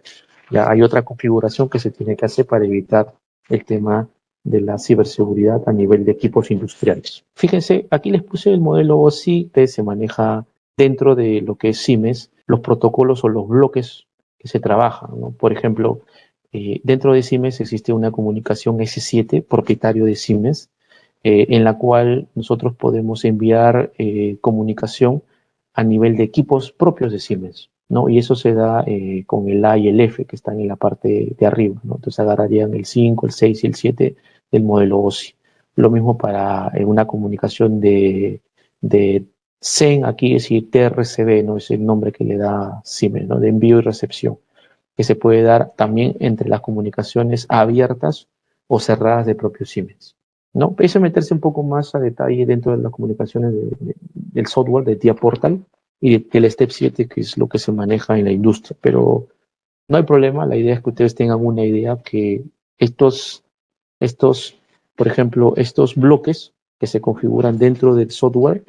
Ya hay otra configuración que se tiene que hacer para evitar el tema de la ciberseguridad a nivel de equipos industriales. Fíjense, aquí les puse el modelo OSI que se maneja dentro de lo que es Siemens, los protocolos o los bloques que se trabajan, ¿no? Por ejemplo, dentro de Siemens existe una comunicación S7 propietario de Siemens, en la cual nosotros podemos enviar comunicación a nivel de equipos propios de Siemens, ¿no? Y eso se da con el A y el F que están en la parte de arriba, ¿no? Entonces agarrarían el 5, el 6 y el 7 del modelo OSI. Lo mismo para una comunicación de CEN, aquí es decir, TRCB, ¿no? Es el nombre que le da Siemens, ¿no? De envío y recepción, que se puede dar también entre las comunicaciones abiertas o cerradas de propio Siemens, ¿no? Eso es meterse un poco más a detalle dentro de las comunicaciones del software de TIA Portal y del Step 7, que es lo que se maneja en la industria. Pero no hay problema, la idea es que ustedes tengan una idea que estos, por ejemplo, estos bloques que se configuran dentro del software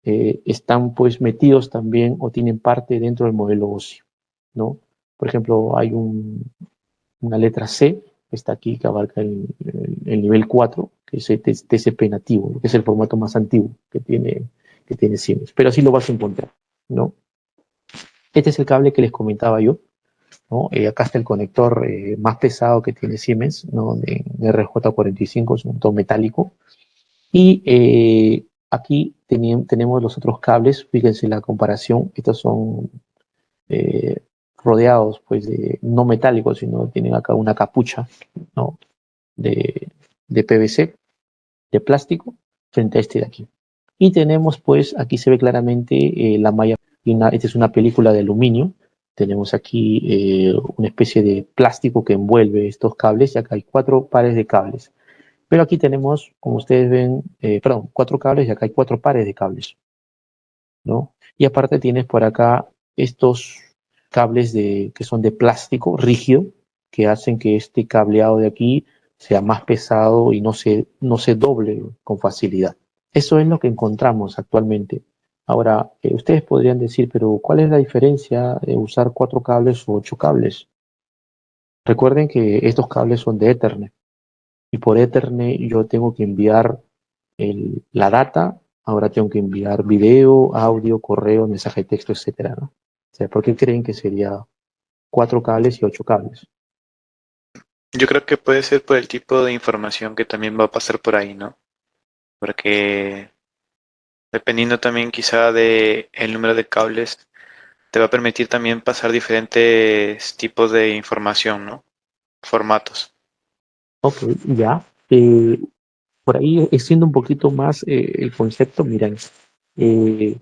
están pues metidos también o tienen parte dentro del modelo OSI, ¿no? Por ejemplo, hay una letra C que está aquí, que abarca el nivel 4, que es el TCP nativo, que es el formato más antiguo que tiene Siemens. Pero así lo vas a encontrar, ¿no? Este es el cable que les comentaba yo, ¿no? Acá está el conector más pesado que tiene Siemens, ¿no? De RJ45, es un todo metálico. Y aquí tenemos los otros cables, fíjense la comparación, estos son eh, rodeados pues de no metálicos, sino tienen acá una capucha, ¿no? de, de PVC, de plástico, frente a este de aquí. Y tenemos pues, aquí se ve claramente la malla, esta es una película de aluminio, tenemos aquí una especie de plástico que envuelve estos cables, y acá hay 4 pares de cables. Pero aquí tenemos, como ustedes ven, perdón, 4 cables y acá hay 4 pares de cables, ¿no? Y aparte tienes por acá estos cables que son de plástico rígido, que hacen que este cableado de aquí sea más pesado y no se doble con facilidad. Eso es lo que encontramos actualmente. Ahora, ustedes podrían decir, pero ¿cuál es la diferencia de usar 4 cables o 8 cables? Recuerden que estos cables son de Ethernet y por Ethernet yo tengo que enviar la data, ahora tengo que enviar video, audio, correo, mensaje de texto, etcétera, ¿no? O sea, ¿por qué creen que sería 4 cables y 8 cables? Yo creo que puede ser por el tipo de información que también va a pasar por ahí, ¿no? Porque dependiendo también quizá de el número de cables, te va a permitir también pasar diferentes tipos de información, ¿no? Formatos. Ok, ya. Por ahí extiendo un poquito más el concepto. Miren, eh,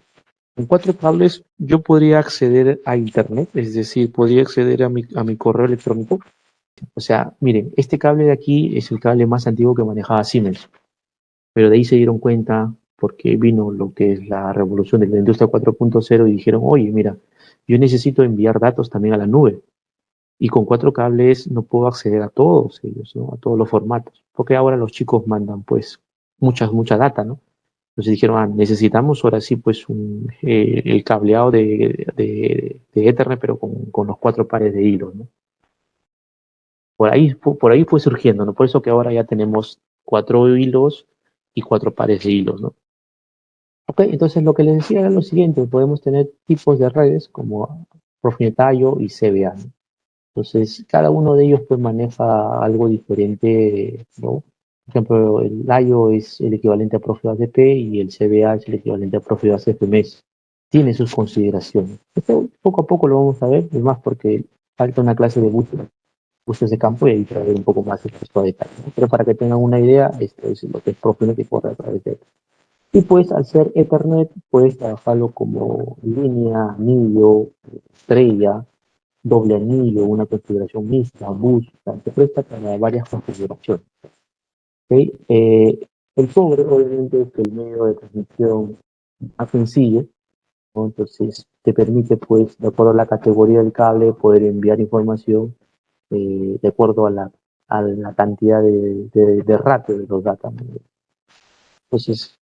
con 4 cables yo podría acceder a Internet, es decir, podría acceder a mi correo electrónico. O sea, miren, este cable de aquí es el cable más antiguo que manejaba Siemens, pero de ahí se dieron cuenta porque vino lo que es la revolución de la industria 4.0 y dijeron, oye, mira, yo necesito enviar datos también a la nube y con 4 cables no puedo acceder a todos ellos, ¿no? A todos los formatos, porque ahora los chicos mandan pues mucha data, ¿no? Entonces dijeron, necesitamos ahora sí pues el cableado de Ethernet, pero con los 4 pares de hilos, ¿no? Por ahí fue surgiendo, ¿no? Por eso que ahora ya tenemos 4 hilos y 4 pares de hilos, ¿no? Ok, entonces lo que les decía era lo siguiente, podemos tener tipos de redes como Profinet IO y CBA, ¿no? Entonces, cada uno de ellos pues maneja algo diferente, ¿no? Por ejemplo, el IO es el equivalente a Profibus ADP y el CBA es el equivalente a Profibus FMS. Tiene sus consideraciones. Esto poco a poco lo vamos a ver, es más porque falta una clase de buses de campo y ahí para ver un poco más esto a detalle, ¿no? Pero para que tengan una idea, esto es lo que es Profinet que corre a través de Ethernet. Y pues al ser Ethernet, puedes trabajarlo como línea, anillo, estrella, doble anillo, una configuración mixta, bus, o sea, se presta para varias configuraciones. ¿Okay? El cobre, obviamente, es el medio de transmisión más sencillo, ¿no? Entonces, te permite, pues, de acuerdo a la categoría del cable, poder enviar información de acuerdo a la cantidad de ratio de los datos, ¿no? Entonces,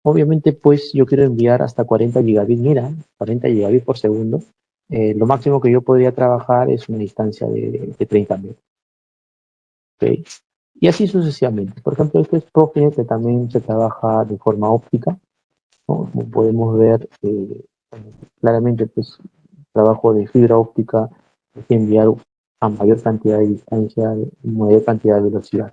obviamente, pues, yo quiero enviar hasta 40 gigabits, mira, 40 gigabits por segundo. Lo máximo que yo podría trabajar es una distancia de 30 metros. ¿Okay? Y así sucesivamente. Por ejemplo, este es Profinet que también se trabaja de forma óptica, ¿no? Como podemos ver, claramente, pues, trabajo de fibra óptica es enviar a mayor cantidad de distancia, mayor cantidad de velocidad.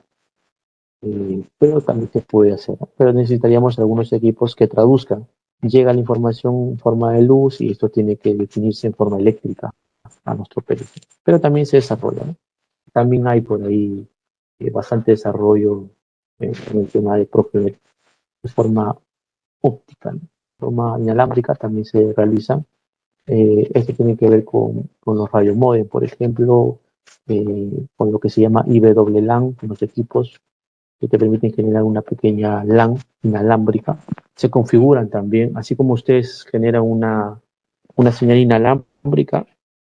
Pero también se puede hacer, ¿no? Pero necesitaríamos algunos equipos que traduzcan. Llega la información en forma de luz y esto tiene que definirse en forma eléctrica a nuestro PLC. Pero también se desarrolla, ¿no? También hay por ahí bastante desarrollo en el tema de Profinet de forma óptica, ¿no? De forma inalámbrica también se realiza. Esto tiene que ver con los radiomodem, por ejemplo, con lo que se llama IWLAN, con los equipos que te permiten generar una pequeña LAN inalámbrica. Se configuran también, así como ustedes generan una señal inalámbrica,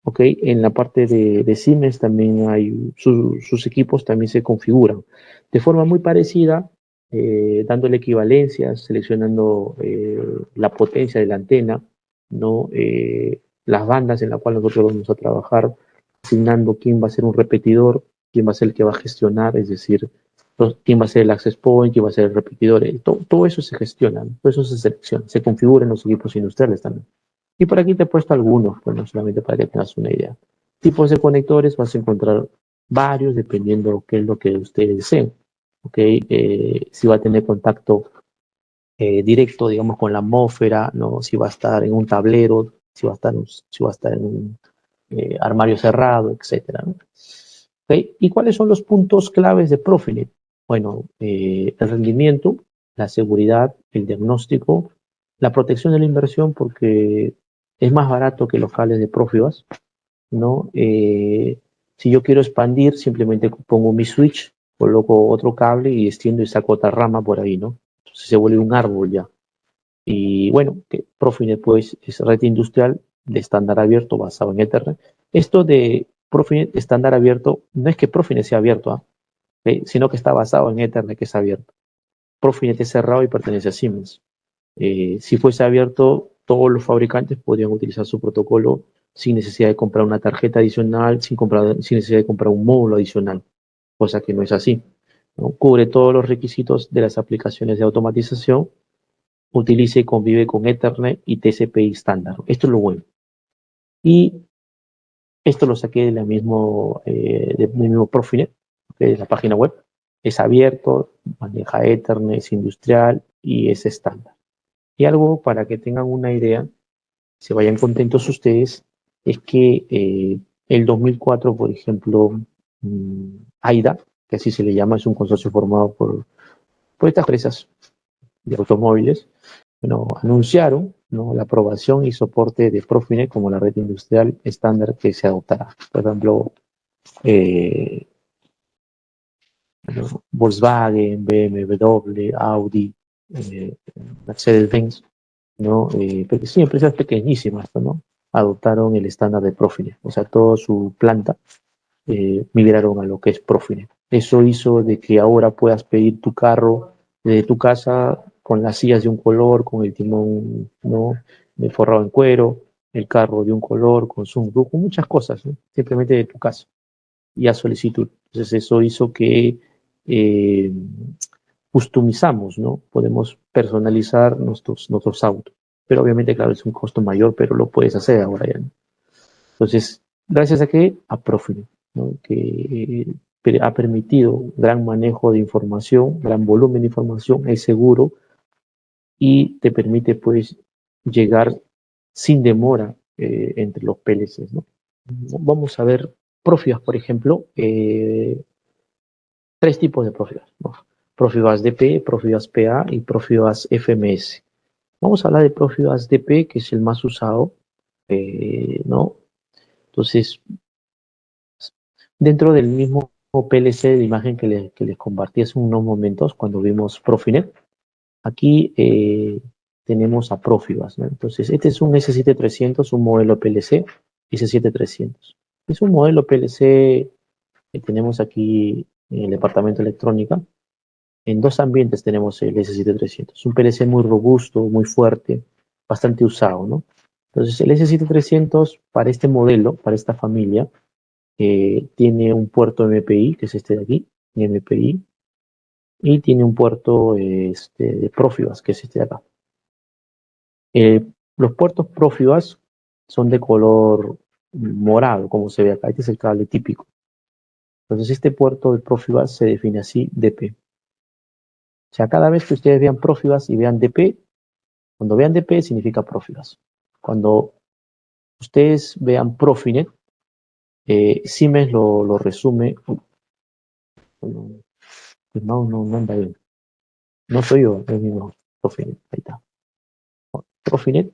¿ok? En la parte de Siemens también hay sus equipos también se configuran de forma muy parecida, dándole equivalencias, seleccionando la potencia de la antena, ¿no? Las bandas en las cuales nosotros vamos a trabajar, asignando quién va a ser un repetidor, quién va a ser el que va a gestionar, es decir, quién va a ser el access point, quién va a ser el repetidor, todo eso se gestiona, ¿no? Todo eso se selecciona, se configura en los equipos industriales también. Y por aquí te he puesto algunos, bueno, solamente para que tengas una idea. Tipos de conectores vas a encontrar varios dependiendo qué es lo que ustedes deseen. ¿Ok? Si va a tener contacto directo, digamos, con la atmósfera, ¿no? Si va a estar en un tablero, si va a estar en un armario cerrado, etcétera, ¿no? ¿Ok? ¿Y cuáles son los puntos claves de Profinet? Bueno, el rendimiento, la seguridad, el diagnóstico, la protección de la inversión, porque es más barato que los cables de Profibus, ¿no? Si yo quiero expandir, simplemente pongo mi switch, coloco otro cable y extiendo y saco otra rama por ahí, ¿no? Entonces se vuelve un árbol ya. Y bueno, que Profinet pues es red industrial de estándar abierto basado en Ethernet. Esto de Profinet estándar abierto no es que Profinet sea abierto, ¿ah? Sino que está basado en Ethernet que es abierto. Profinet es cerrado y pertenece a Siemens. Si fuese abierto, todos los fabricantes podrían utilizar su protocolo sin necesidad de comprar una tarjeta adicional, sin necesidad de comprar un módulo adicional, cosa que no es así, ¿no? Cubre todos los requisitos de las aplicaciones de automatización, utiliza y convive con Ethernet y TCP estándar. Esto es lo bueno. Y esto lo saqué del mismo Profinet, de la página web. Es abierto, maneja Ethernet, es industrial y es estándar. Y algo para que tengan una idea, se vayan contentos ustedes, es que el 2004, por ejemplo, AIDA, que así se le llama, es un consorcio formado por estas empresas de automóviles, bueno, anunciaron, ¿no?, la aprobación y soporte de Profinet como la red industrial estándar que se adoptará. Por ejemplo, eh, Volkswagen, BMW, Audi, Mercedes-Benz, ¿no? Pero sí, empresas pequeñísimas, ¿no? Adoptaron el estándar de Profinet, o sea, toda su planta migraron a lo que es Profinet. Eso hizo de que ahora puedas pedir tu carro de tu casa con las sillas de un color, con el timón, ¿no? Forrado en cuero, el carro de un color, con sunroof, con muchas cosas, ¿no? Simplemente de tu casa y a solicitud. Entonces eso hizo que eh, customizamos, ¿no? Podemos personalizar nuestros autos. Pero obviamente, claro, es un costo mayor, pero lo puedes hacer ahora ya, ¿no? Entonces, gracias a que a Profinet, ¿no? Que ha permitido gran manejo de información, gran volumen de información, es seguro y te permite pues llegar sin demora entre los PLCs, ¿no? Vamos a ver Profibus, por ejemplo, tres tipos de Profibus, ¿no? Profibus DP, Profibus PA y Profibus FMS. Vamos a hablar de Profibus DP, que es el más usado, ¿no? Entonces, dentro del mismo PLC de imagen que les compartí hace unos momentos cuando vimos Profinet, aquí tenemos a Profibus, ¿no? Entonces, este es un S7300, un modelo PLC S7300. Es un modelo PLC que tenemos aquí en el departamento de electrónica. En dos ambientes tenemos el S7300. Es un PLC muy robusto, muy fuerte, bastante usado, ¿no? Entonces, el S7300 para este modelo, para esta familia, tiene un puerto MPI, que es este de aquí, MPI, y tiene un puerto de Profibus, que es este de acá. Los puertos Profibus son de color morado, como se ve acá. Este es el cable típico. Entonces, este puerto de Profibus se define así, DP. O sea, cada vez que ustedes vean Profibus y vean DP, cuando vean DP significa Profibus. Cuando ustedes vean Profinet, Siemens lo resume. El mouse no anda bien. No soy yo, es mi mouse. Profinet, ahí está. Profinet,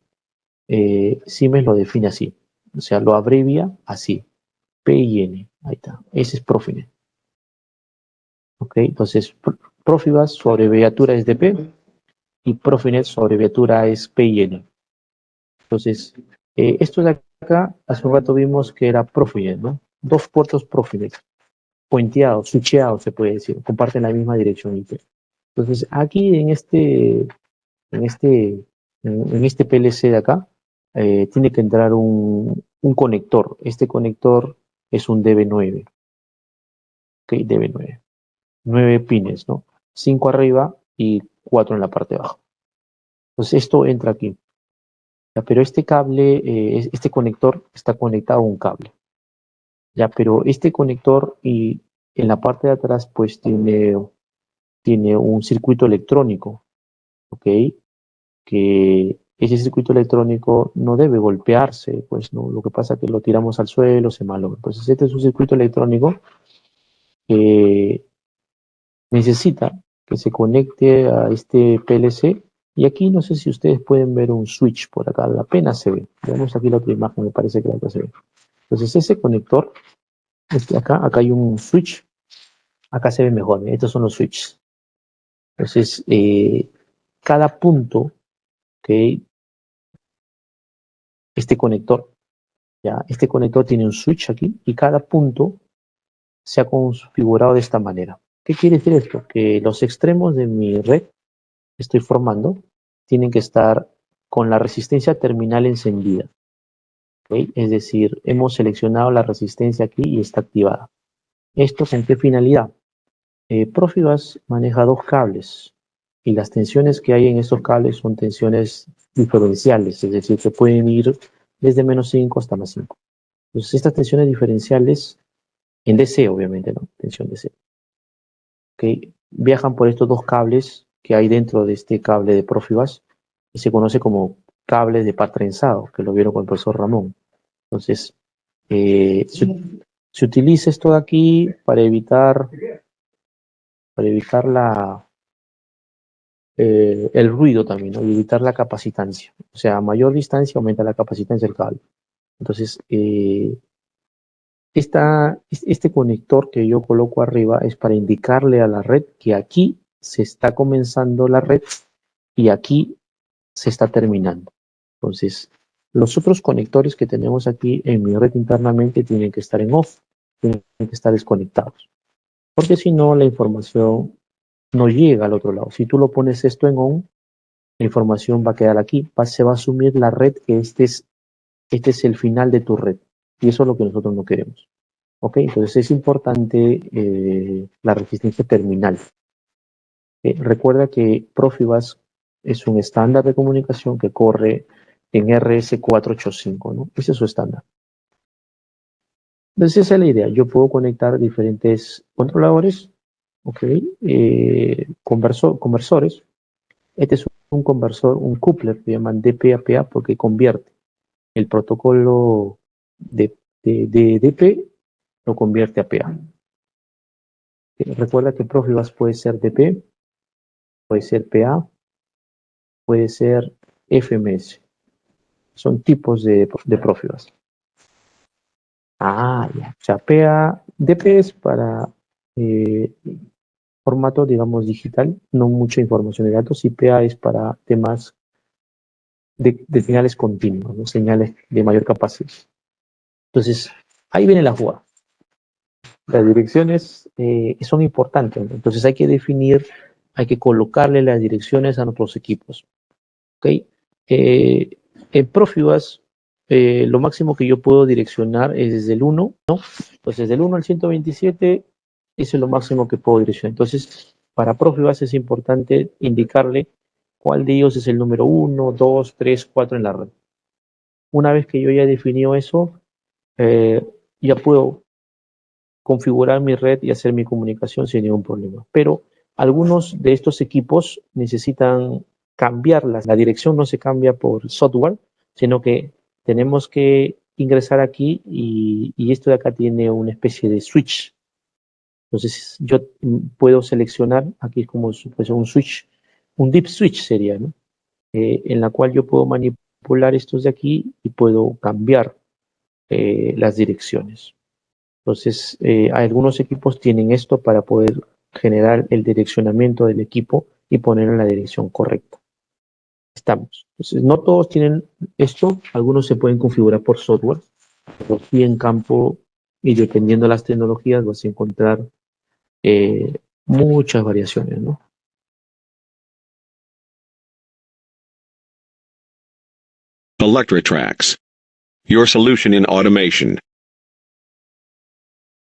Siemens lo define así. O sea, lo abrevia así. PIN, ahí está. Ese es Profinet. Ok, entonces Profibus, su abreviatura es DP y Profinet, su abreviatura es PIN. Entonces, esto de acá, hace un rato vimos que era Profinet, ¿no? Dos puertos Profinet, puenteados, switcheados, se puede decir, comparten la misma dirección IP. Entonces, aquí en este PLC de acá, tiene que entrar un conector. Este conector es un DB9. Ok, DB9. 9 pines, ¿no? 5 arriba y 4 en la parte de abajo. Entonces, esto entra aquí. Ya, pero este cable, este conector está conectado a un cable. Ya, pero este conector y en la parte de atrás, pues tiene un circuito electrónico, ¿ok? Que ese circuito electrónico no debe golpearse, pues no, lo que pasa es que lo tiramos al suelo, se malogra. Entonces este es un circuito electrónico que necesita que se conecte a este PLC y aquí no sé si ustedes pueden ver un switch por acá, apenas se ve. Veamos aquí la otra imagen, me parece que acá se ve. Entonces ese conector, acá hay un switch, acá se ve mejor, estos son los switches. Entonces cada punto que este conector, ya, este conector tiene un switch aquí y cada punto se ha configurado de esta manera. ¿Qué quiere decir esto? Que los extremos de mi red que estoy formando tienen que estar con la resistencia terminal encendida. ¿Okay? Es decir, hemos seleccionado la resistencia aquí y está activada. ¿Esto con qué finalidad? Profibus maneja dos cables y las tensiones que hay en estos cables son tensiones diferenciales, es decir, que pueden ir desde -5 hasta +5. Entonces, estas tensiones diferenciales, en DC obviamente, ¿no? Tensión DC. ¿Okay? Viajan por estos dos cables que hay dentro de este cable de Profibus y se conoce como cables de par trenzado, que lo vieron con el profesor Ramón. Entonces, se utiliza esto de aquí para evitar el ruido también, ¿no? Y evitar la capacitancia. O sea, a mayor distancia aumenta la capacitancia del cable. Entonces, este conector que yo coloco arriba es para indicarle a la red que aquí se está comenzando la red y aquí se está terminando. Entonces, los otros conectores que tenemos aquí en mi red internamente tienen que estar en off, tienen que estar desconectados, porque si no la información no llega al otro lado. Si tú lo pones esto en on, la información va a quedar aquí. Se va a asumir la red que este es el final de tu red. Y eso es lo que nosotros no queremos. ¿Ok? Entonces es importante la resistencia terminal. Recuerda que Profibus es un estándar de comunicación que corre en RS485, ¿no? Ese es su estándar. Entonces esa es la idea. Yo puedo conectar diferentes controladores, ¿ok? Conversores. Este es un conversor, un coupler que llaman DP-APA porque convierte el protocolo de DP, lo convierte a PA. Recuerda que Profibus puede ser DP, puede ser PA, puede ser FMS. Son tipos de Profibus. Ya. O sea, PA, DP es para formato, digamos, digital, no mucha información de datos, y PA es para temas de señales continuas, ¿no? Señales de mayor capacidad. Entonces, ahí viene la jugada. Las direcciones son importantes, ¿no? Entonces hay que definir, hay que colocarle las direcciones a nuestros equipos. ¿Ok? En Profibus, lo máximo que yo puedo direccionar es desde el 1, ¿no? Entonces, desde el 1 al 127, eso es lo máximo que puedo direccionar. Entonces, para Profibus es importante indicarle cuál de ellos es el número 1, 2, 3, 4 en la red. Una vez que yo ya definido eso, ya puedo configurar mi red y hacer mi comunicación sin ningún problema. Pero algunos de estos equipos necesitan cambiarlas. La dirección no se cambia por software, sino que tenemos que ingresar aquí y esto de acá tiene una especie de switch. Entonces yo puedo seleccionar, aquí es como pues, un switch, un deep switch sería, ¿no? En la cual yo puedo manipular estos de aquí y puedo cambiar las direcciones. Entonces, algunos equipos tienen esto para poder generar el direccionamiento del equipo y ponerlo en la dirección correcta. Estamos. Entonces, no todos tienen esto, algunos se pueden configurar por software, pero sí en campo y dependiendo de las tecnologías vas a encontrar muchas variaciones, ¿no? Electrotracks. Your solution in automation.